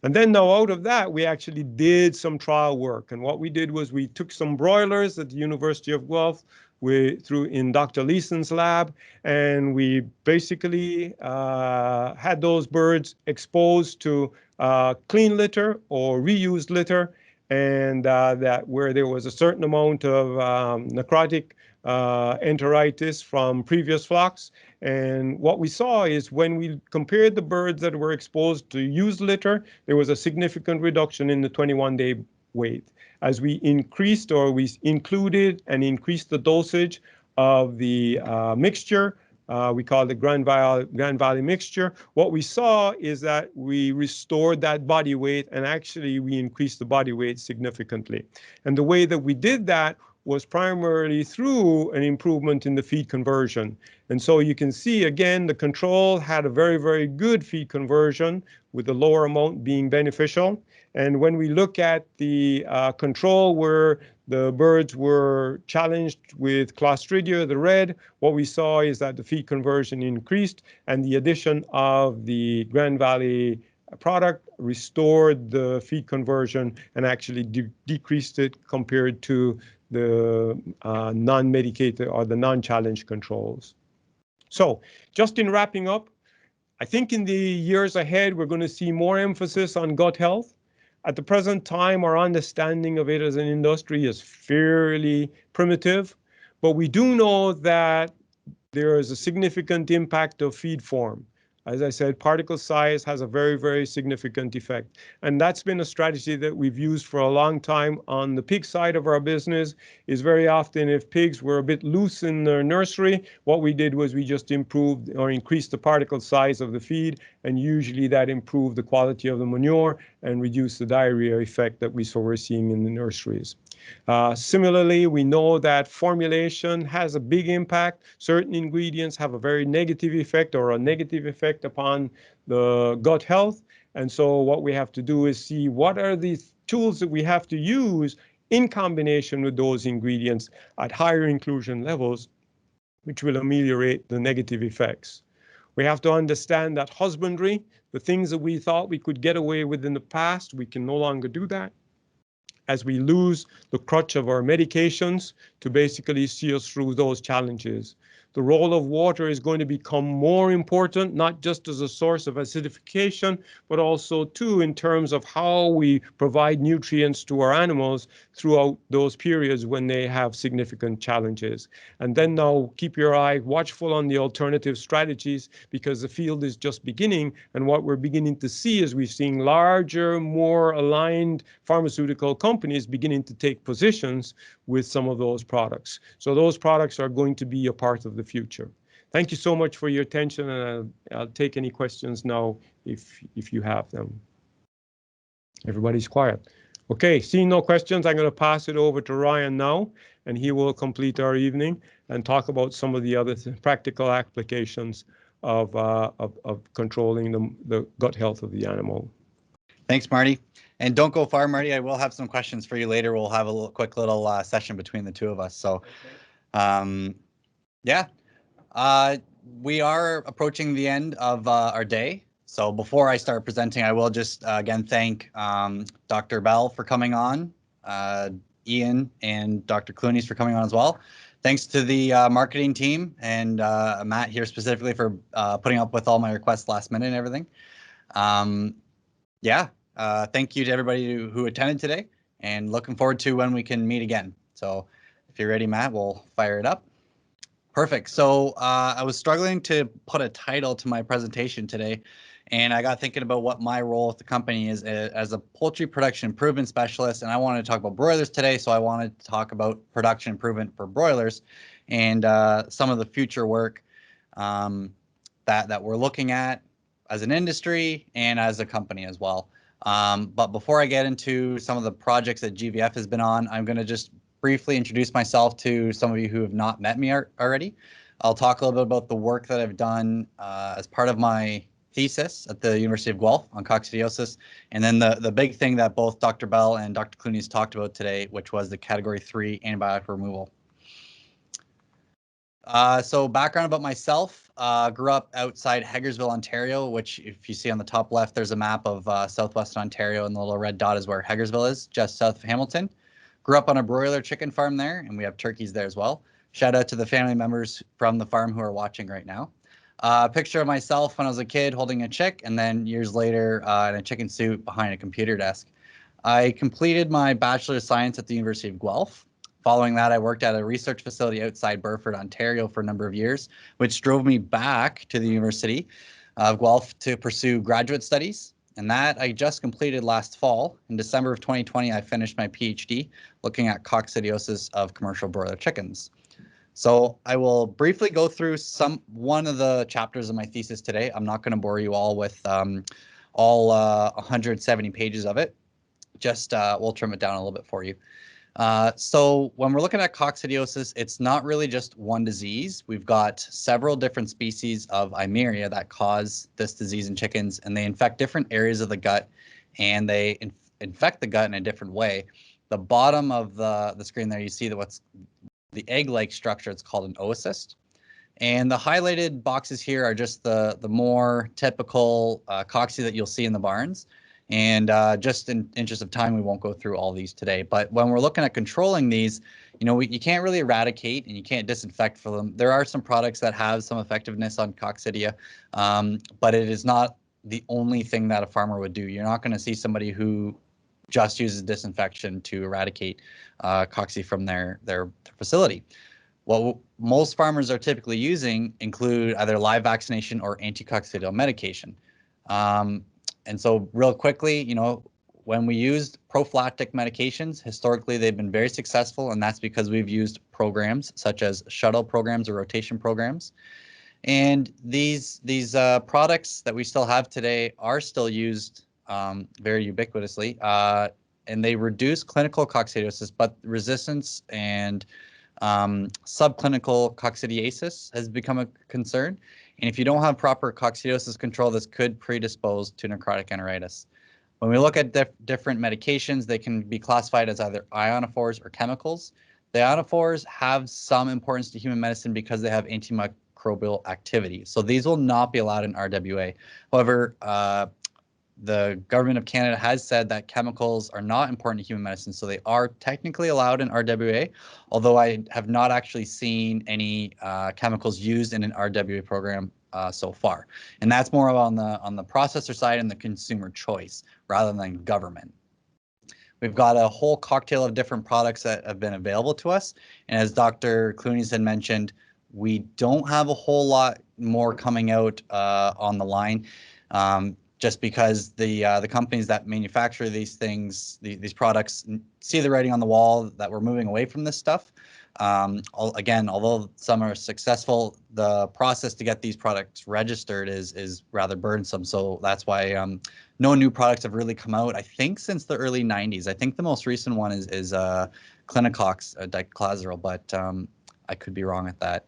And then now out of that, we actually did some trial work. And what we did was we took some broilers at the University of Guelph in Dr. Leeson's lab, and we basically had those birds exposed to clean litter or reused litter, and that where there was a certain amount of necrotic enteritis from previous flocks. And what we saw is when we compared the birds that were exposed to used litter, there was a significant reduction in the 21-day weight. As we increased, or we included and increased the dosage of the mixture, we call it the Grand Valley mixture, what we saw is that we restored that body weight, and actually we increased the body weight significantly. And the way that we did that was primarily through an improvement in the feed conversion. And so you can see, again, the control had a very, very good feed conversion, with the lower amount being beneficial. And when we look at the control where the birds were challenged with Clostridia, the red, what we saw is that the feed conversion increased, and the addition of the Grand Valley product restored the feed conversion and actually decreased it compared to the non-medicated or the non-challenged controls. So just in wrapping up, I think in the years ahead, we're going to see more emphasis on gut health. At the present time, our understanding of it as an industry is fairly primitive, but we do know that there is a significant impact of feed form. As I said, particle size has a very, very significant effect. And that's been a strategy that we've used for a long time on the pig side of our business. Is very often if pigs were a bit loose in their nursery, what we did was we just improved or increased the particle size of the feed, and usually that improved the quality of the manure and reduced the diarrhea effect that we were seeing in the nurseries. Similarly, we know that formulation has a big impact. Certain ingredients have a very negative effect or a negative effect upon the gut health. And so what we have to do is see what are the tools that we have to use in combination with those ingredients at higher inclusion levels, which will ameliorate the negative effects. We have to understand that husbandry, the things that we thought we could get away with in the past, we can no longer do that, as we lose the crutch of our medications to basically see us through those challenges. The role of water is going to become more important, not just as a source of acidification, but also too in terms of how we provide nutrients to our animals throughout those periods when they have significant challenges. And then now keep your eye watchful on the alternative strategies, because the field is just beginning. And what we're beginning to see is we're seeing larger, more aligned pharmaceutical companies beginning to take positions with some of those products. So those products are going to be a part of the future. Thank you so much for your attention, and I'll take any questions now if you have them. Everybody's quiet. Okay, seeing no questions, I'm going to pass it over to Ryan now, and he will complete our evening and talk about some of the other practical applications of controlling the gut health of the animal. Thanks, Marty. And don't go far, Marty. I will have some questions for you later. We'll have a quick little session between the two of us. So, yeah, we are approaching the end of our day. So before I start presenting, I will just again thank Dr. Bell for coming on, Ian and Dr. Clunies for coming on as well. Thanks to the marketing team and Matt here specifically for putting up with all my requests last minute and everything. Yeah, thank you to everybody who attended today, and looking forward to when we can meet again. So if you're ready, Matt, we'll fire it up. Perfect. So I was struggling to put a title to my presentation today, and I got thinking about what my role at the company is as a poultry production improvement specialist. And I wanted to talk about broilers today, so I wanted to talk about production improvement for broilers and some of the future work that we're looking at as an industry and as a company as well. But before I get into some of the projects that GVF has been on, I'm going to just briefly introduce myself to some of you who have not met me already. I'll talk a little bit about the work that I've done as part of my thesis at the University of Guelph on coccidiosis, and then the big thing that both Dr. Bell and Dr. Clunies talked about today, which was the Category 3 antibiotic removal. So background about myself, grew up outside Hagersville, Ontario, which if you see on the top left, there's a map of southwestern Ontario, and the little red dot is where Hagersville is, just south of Hamilton. Grew up on a broiler chicken farm there, and we have turkeys there as well. Shout out to the family members from the farm who are watching right now. Picture of myself when I was a kid holding a chick, and then years later in a chicken suit behind a computer desk. I completed my Bachelor of Science at the University of Guelph. Following that, I worked at a research facility outside Burford, Ontario for a number of years, which drove me back to the University of Guelph to pursue graduate studies. And that I just completed last fall. In December of 2020, I finished my PhD looking at coccidiosis of commercial broiler chickens. So I will briefly go through one of the chapters of my thesis today. I'm not going to bore you all with all 170 pages of it. Just we'll trim it down a little bit for you. So when we're looking at coccidiosis, it's not really just one disease. We've got several different species of Eimeria that cause this disease in chickens, and they infect different areas of the gut, and they infect the gut in a different way. The bottom of the screen there, you see that what's the egg-like structure. It's called an oocyst. And the highlighted boxes here are just the more typical cocci that you'll see in the barns. And just in interest of time, we won't go through all these today. But when we're looking at controlling these, you can't really eradicate and you can't disinfect for them. There are some products that have some effectiveness on coccidia, but it is not the only thing that a farmer would do. You're not going to see somebody who just uses disinfection to eradicate cocci from their facility. What most farmers are typically using include either live vaccination or anticoccidial medication. And so real quickly, when we used prophylactic medications, historically, they've been very successful, and that's because we've used programs such as shuttle programs or rotation programs. And these products that we still have today are still used very ubiquitously, and they reduce clinical coccidiosis, but resistance and subclinical coccidiasis has become a concern. And if you don't have proper coccidiosis control, this could predispose to necrotic enteritis. When we look at different medications, they can be classified as either ionophores or chemicals. The ionophores have some importance to human medicine because they have antimicrobial activity. So these will not be allowed in RWA. However, the government of Canada has said that chemicals are not important to human medicine, so they are technically allowed in RWA, although I have not actually seen any chemicals used in an RWA program so far. And that's more on the processor side and the consumer choice rather than government. We've got a whole cocktail of different products that have been available to us. And as Dr. Clunies had mentioned, we don't have a whole lot more coming out on the line. Just because the companies that manufacture these things, these products, see the writing on the wall that we're moving away from this stuff. Again, although some are successful, the process to get these products registered is rather burdensome. So that's why no new products have really come out, I think, since the early 90s. I think the most recent one is Clinicox diclazerol, but I could be wrong at that.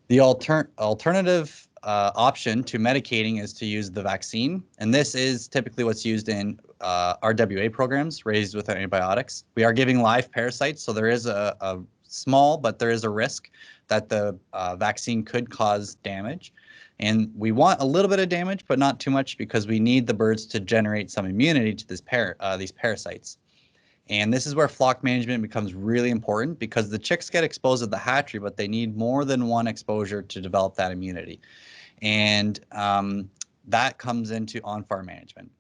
The alternative option to medicating is to use the vaccine, and this is typically what's used in RWA programs raised with antibiotics. We are giving live parasites, so there is a small, but there is a risk that the vaccine could cause damage. And we want a little bit of damage, but not too much, because we need the birds to generate some immunity to these parasites. And this is where flock management becomes really important, because the chicks get exposed at the hatchery, but they need more than one exposure to develop that immunity. And that comes into on-farm management.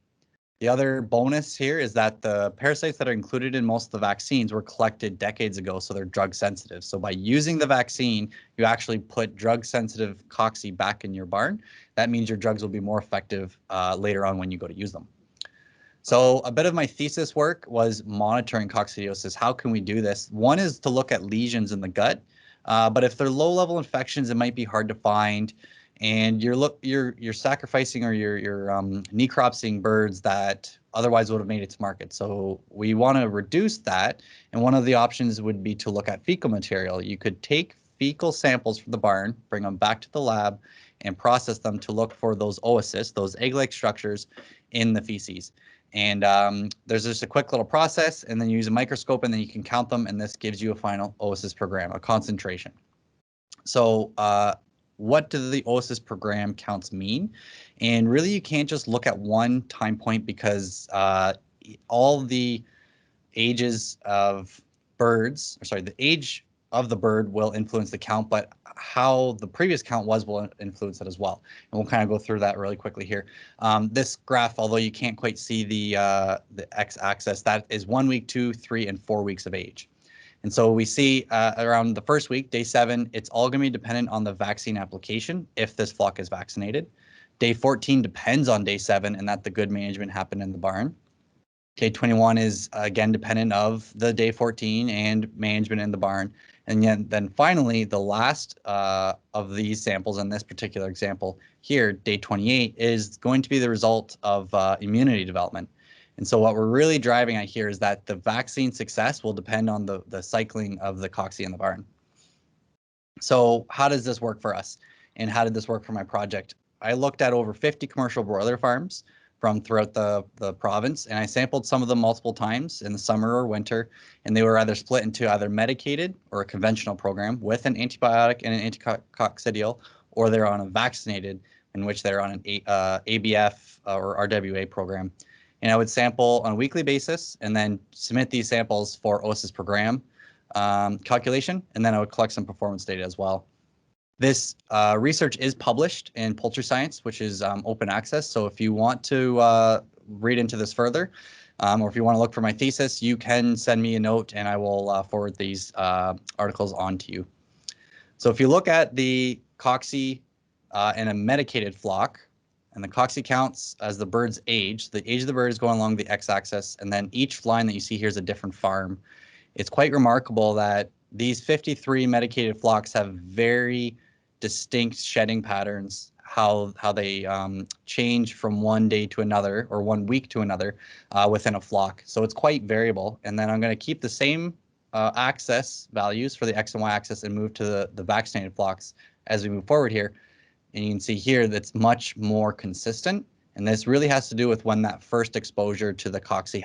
The other bonus here is that the parasites that are included in most of the vaccines were collected decades ago, so they're drug sensitive. So by using the vaccine, you actually put drug sensitive cocci back in your barn. That means your drugs will be more effective later on when you go to use them. So a bit of my thesis work was monitoring coccidiosis. How can we do this? One is to look at lesions in the gut, but if they're low-level infections, it might be hard to find. And you're sacrificing, or you're necropsying birds that otherwise would have made it to market. So we want to reduce that, and one of the options would be to look at fecal material. You could take fecal samples from the barn, bring them back to the lab, and process them to look for those oocysts, those egg-like structures in the feces. And there's just a quick little process, and then you use a microscope, and then you can count them, and this gives you a final oocyst per gram, a concentration. So what do the oocyst per gram counts mean? And really, you can't just look at one time point, because all the ages of birds, or sorry, the age of the bird will influence the count, but how the previous count was will influence it as well. And we'll kind of go through that really quickly here. This graph, although you can't quite see the x-axis, that is 1 week, 2, 3, and 4 weeks of age. And so we see around the first week, day 7, it's all going to be dependent on the vaccine application if this flock is vaccinated. Day 14 depends on day 7, and that the good management happened in the barn. Day 21 is again dependent of the day 14 and management in the barn. And then finally, the last of these samples in this particular example here, day 28, is going to be the result of immunity development. And so what we're really driving at here is that the vaccine success will depend on the cycling of the cocci in the barn. So how does this work for us? And how did this work for my project? I looked at over 50 commercial broiler farms from throughout the province, and I sampled some of them multiple times in the summer or winter, and they were either split into either medicated or a conventional program with an antibiotic and an anticoccidial, or they're on a vaccinated, in which they're on an ABF or RWA program. And I would sample on a weekly basis and then submit these samples for oocysts per gram calculation, and then I would collect some performance data as well. This research is published in Poultry Science, which is open access. So if you want to read into this further, or if you want to look for my thesis, you can send me a note and I will forward these articles on to you. So if you look at the cocci in a medicated flock, and the cocci counts as the bird's age. The age of the bird is going along the x-axis, and then each line that you see here is a different farm. It's quite remarkable that these 53 medicated flocks have very distinct shedding patterns, how they change from one day to another or 1 week to another within a flock. So it's quite variable. And then I'm going to keep the same axis values for the x and y axis and move to the vaccinated flocks as we move forward here. And you can see here that's much more consistent. And this really has to do with when that first exposure to the cocci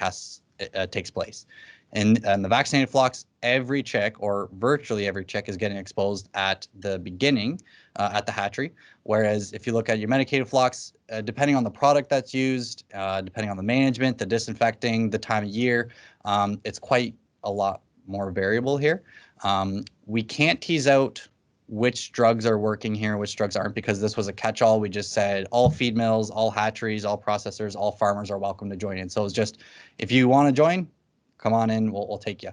takes place. And the vaccinated flocks, every chick, or virtually every chick, is getting exposed at the beginning at the hatchery. Whereas if you look at your medicated flocks, depending on the product that's used, depending on the management, the disinfecting, the time of year, it's quite a lot more variable here. We can't tease out which drugs are working here, which drugs aren't, because this was a catch-all. We just said all feed mills, all hatcheries, all processors, all farmers are welcome to join in. So it's just, if you want to join, come on in, we'll take you.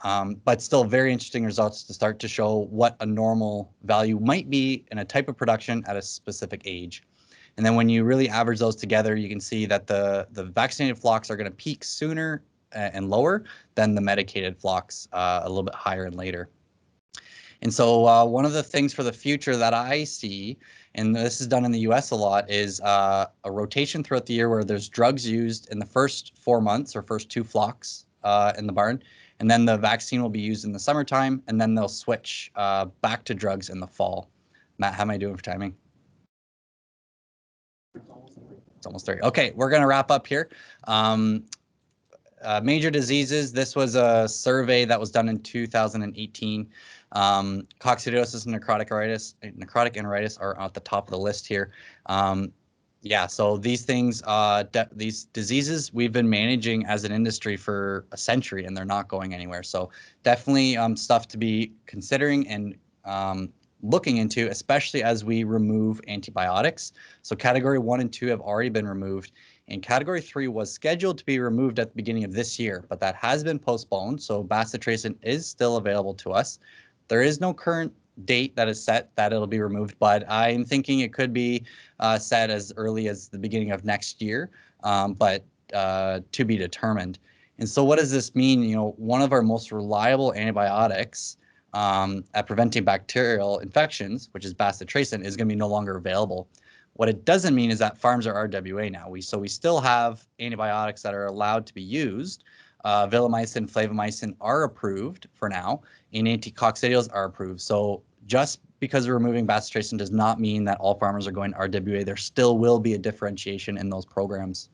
But still very interesting results to start to show what a normal value might be in a type of production at a specific age. And then when you really average those together, you can see that the vaccinated flocks are going to peak sooner and lower than the medicated flocks, a little bit higher and later. And so one of the things for the future that I see, and this is done in the US a lot, is a rotation throughout the year where there's drugs used in the first 4 months or first 2 flocks in the barn. And then the vaccine will be used in the summertime, and then they'll switch back to drugs in the fall. Matt, how am I doing for timing? It's almost 30. Okay, we're going to wrap up here. major diseases, this was a survey that was done in 2018. Coccidiosis and necrotic enteritis are at the top of the list here. Yeah, so these things, these diseases we've been managing as an industry for a century, and they're not going anywhere. So definitely stuff to be considering and looking into, especially as we remove antibiotics. So category 1 and 2 have already been removed, and category 3 was scheduled to be removed at the beginning of this year, but that has been postponed. So bacitracin is still available to us. There is no current date that is set that it'll be removed, but I'm thinking it could be set as early as the beginning of next year, but to be determined. And so what does this mean? You know, one of our most reliable antibiotics at preventing bacterial infections, which is bacitracin, is going to be no longer available. What it doesn't mean is that farms are RWA now. So we still have antibiotics that are allowed to be used. Villamicin, flavamycin are approved for now, and anticoccidials are approved. So just because we're removing bacitracin does not mean that all farmers are going RWA. There still will be a differentiation in those programs.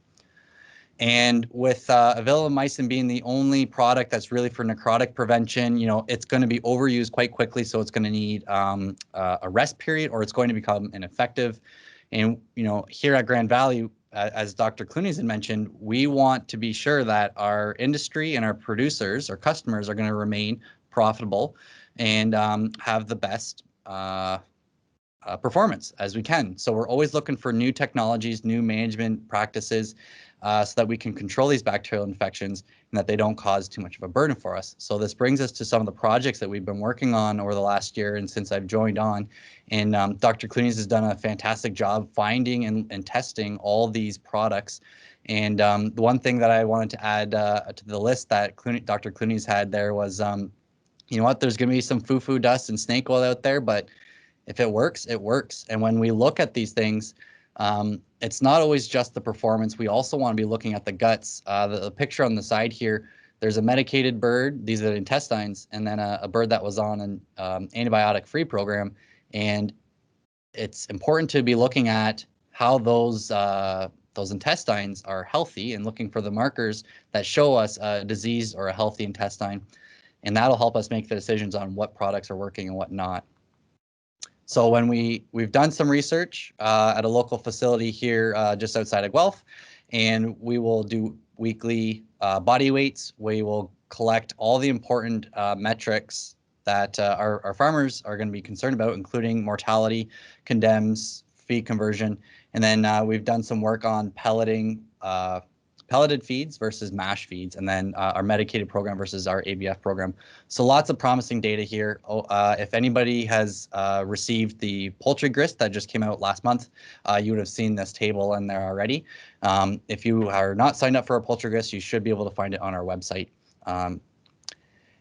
And with villamicin being the only product that's really for necrotic prevention, you know, it's going to be overused quite quickly. So it's going to need a rest period, or it's going to become ineffective. And, you know, here at Grand Valley, as Dr. Clunies had mentioned, we want to be sure that our industry and our producers, our customers, are going to remain profitable and have the best performance as we can. So we're always looking for new technologies, new management practices, so that we can control these bacterial infections and that they don't cause too much of a burden for us. So this brings us to some of the projects that we've been working on over the last year and since I've joined on. And Dr. Clunies has done a fantastic job finding and testing all these products. And the one thing that I wanted to add to the list that Dr. Clunies had there was, you know what, there's going to be some foo-foo dust and snake oil out there, but if it works, it works. And when we look at these things, it's not always just the performance. We also want to be looking at the guts. The picture on the side here, there's a medicated bird. These are the intestines, and then a bird that was on an antibiotic-free program. And it's important to be looking at how those intestines are healthy and looking for the markers that show us a disease or a healthy intestine. And that'll help us make the decisions on what products are working and what not. So when we've done some research at a local facility here just outside of Guelph, and we will do weekly body weights. We will collect all the important metrics that our farmers are going to be concerned about, including mortality, condemns, feed conversion, and then we've done some work on pelleting, pelleted feeds versus mash feeds, and then our medicated program versus our ABF program. So lots of promising data here. If anybody has received the poultry grist that just came out last month, you would have seen this table in there already. If you are not signed up for a poultry grist, you should be able to find it on our website.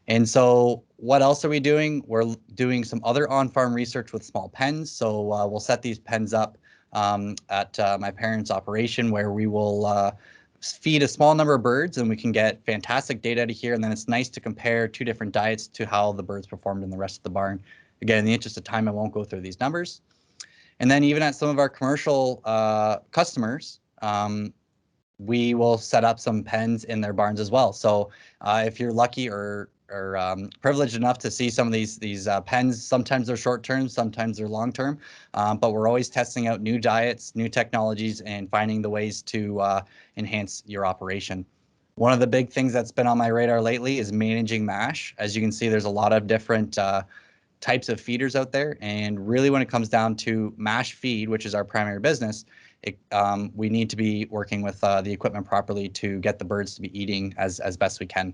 And so what else are we doing? We're doing some other on-farm research with small pens. So we'll set these pens up at my parents' operation, where we will feed a small number of birds, and we can get fantastic data out of here. And then it's nice to compare two different diets to how the birds performed in the rest of the barn. Again, in the interest of time, I won't go through these numbers. And then even at some of our commercial customers, we will set up some pens in their barns as well. So if you're lucky or privileged enough to see some of these pens, sometimes they're short term, sometimes they're long term, but we're always testing out new diets, new technologies, and finding the ways to enhance your operation. One of the big things that's been on my radar lately is managing mash. As you can see, there's a lot of different types of feeders out there, and really when it comes down to mash feed, which is our primary business, we need to be working with the equipment properly to get the birds to be eating as best we can.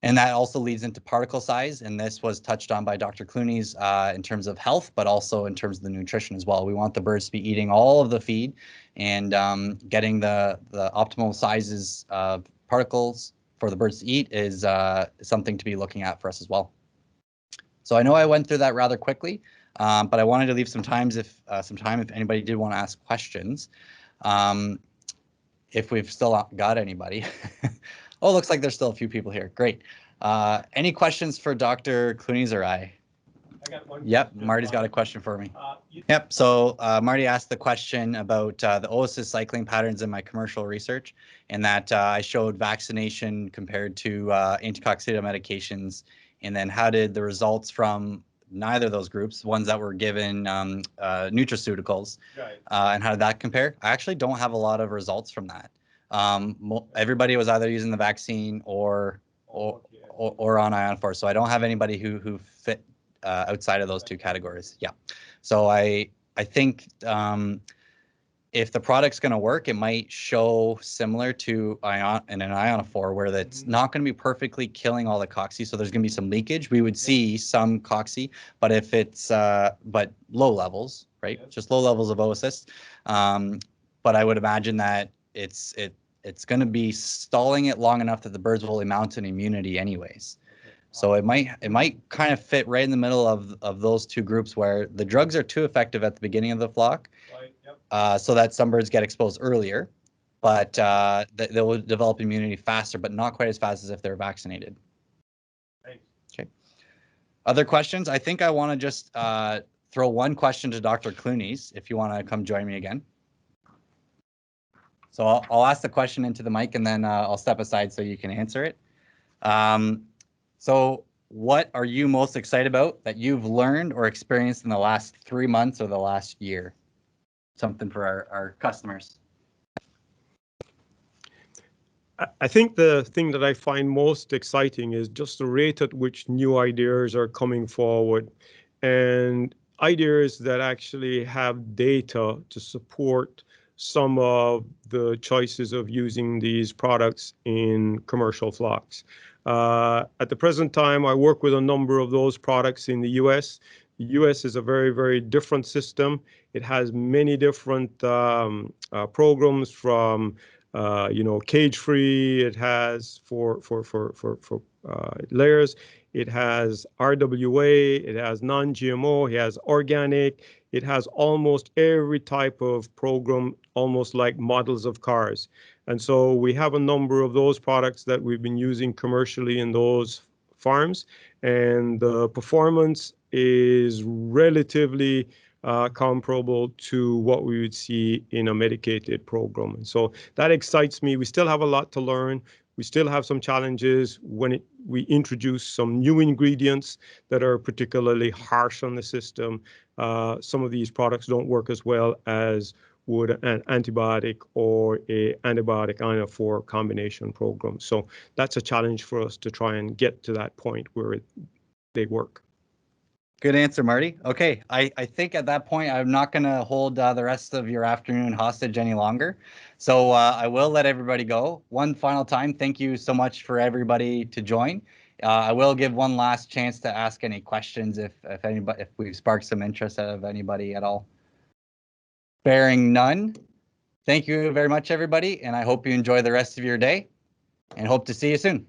And that also leads into particle size, and this was touched on by Dr. Clunies in terms of health, but also in terms of the nutrition as well. We want the birds to be eating all of the feed and getting the optimal sizes of particles for the birds to eat is something to be looking at for us as well. So I know I went through that rather quickly, but I wanted to leave some time if anybody did want to ask questions. If we've still got anybody. Oh, looks like there's still a few people here. Great. Any questions for Dr. Clunies or I? Yep, Marty's got a question for me. Yep, so Marty asked the question about the oocyst cycling patterns in my commercial research, and that I showed vaccination compared to anticoccidia medications, and then how did the results from neither of those groups, ones that were given nutraceuticals, and how did that compare? I actually don't have a lot of results from that. Everybody was either using the vaccine or on ionophore, so I don't have anybody who fit outside of those two categories. Yeah, so I think if the product's going to work, it might show similar to an ionophore, where that's not going to be perfectly killing all the cocci. So there's going to be some leakage. We would see some cocci, but if it's but low levels, right? Just low levels of oocysts. But I would imagine that it's going to be stalling it long enough that the birds will mount an immunity anyways. So it might kind of fit right in the middle of those two groups, where the drugs are too effective at the beginning of the flock, so that some birds get exposed earlier, but they will develop immunity faster, but not quite as fast as if they're vaccinated. Thanks. Okay. Other questions? I think I want to just throw one question to Dr. Clunies, if you want to come join me again. So I'll ask the question into the mic, and then I'll step aside so you can answer it. So what are you most excited about that you've learned or experienced in the last 3 months or the last year? Something for our customers. I think the thing that I find most exciting is just the rate at which new ideas are coming forward, and ideas that actually have data to support some of the choices of using these products in commercial flocks. At the present time, I work with a number of those products in the US. The US is a very, very different system. It has many different programs, from cage-free. It has for layers. It has RWA. It has non-GMO. It has organic. It has almost every type of program, almost like models of cars. And so we have a number of those products that we've been using commercially in those farms, and the performance is relatively comparable to what we would see in a medicated program. And so that excites me. We still have a lot to learn. We still have some challenges when we introduce some new ingredients that are particularly harsh on the system. Some of these products don't work as well as would an antibiotic or a antibiotic ionophore combination program. So that's a challenge for us to try and get to that point where they work. Good answer, Marty. Okay, I think at that point, I'm not going to hold the rest of your afternoon hostage any longer. So I will let everybody go. One final time, thank you so much for everybody to join. I will give one last chance to ask any questions if we've sparked some interest out of anybody at all. Bearing none, thank you very much, everybody, and I hope you enjoy the rest of your day, and hope to see you soon.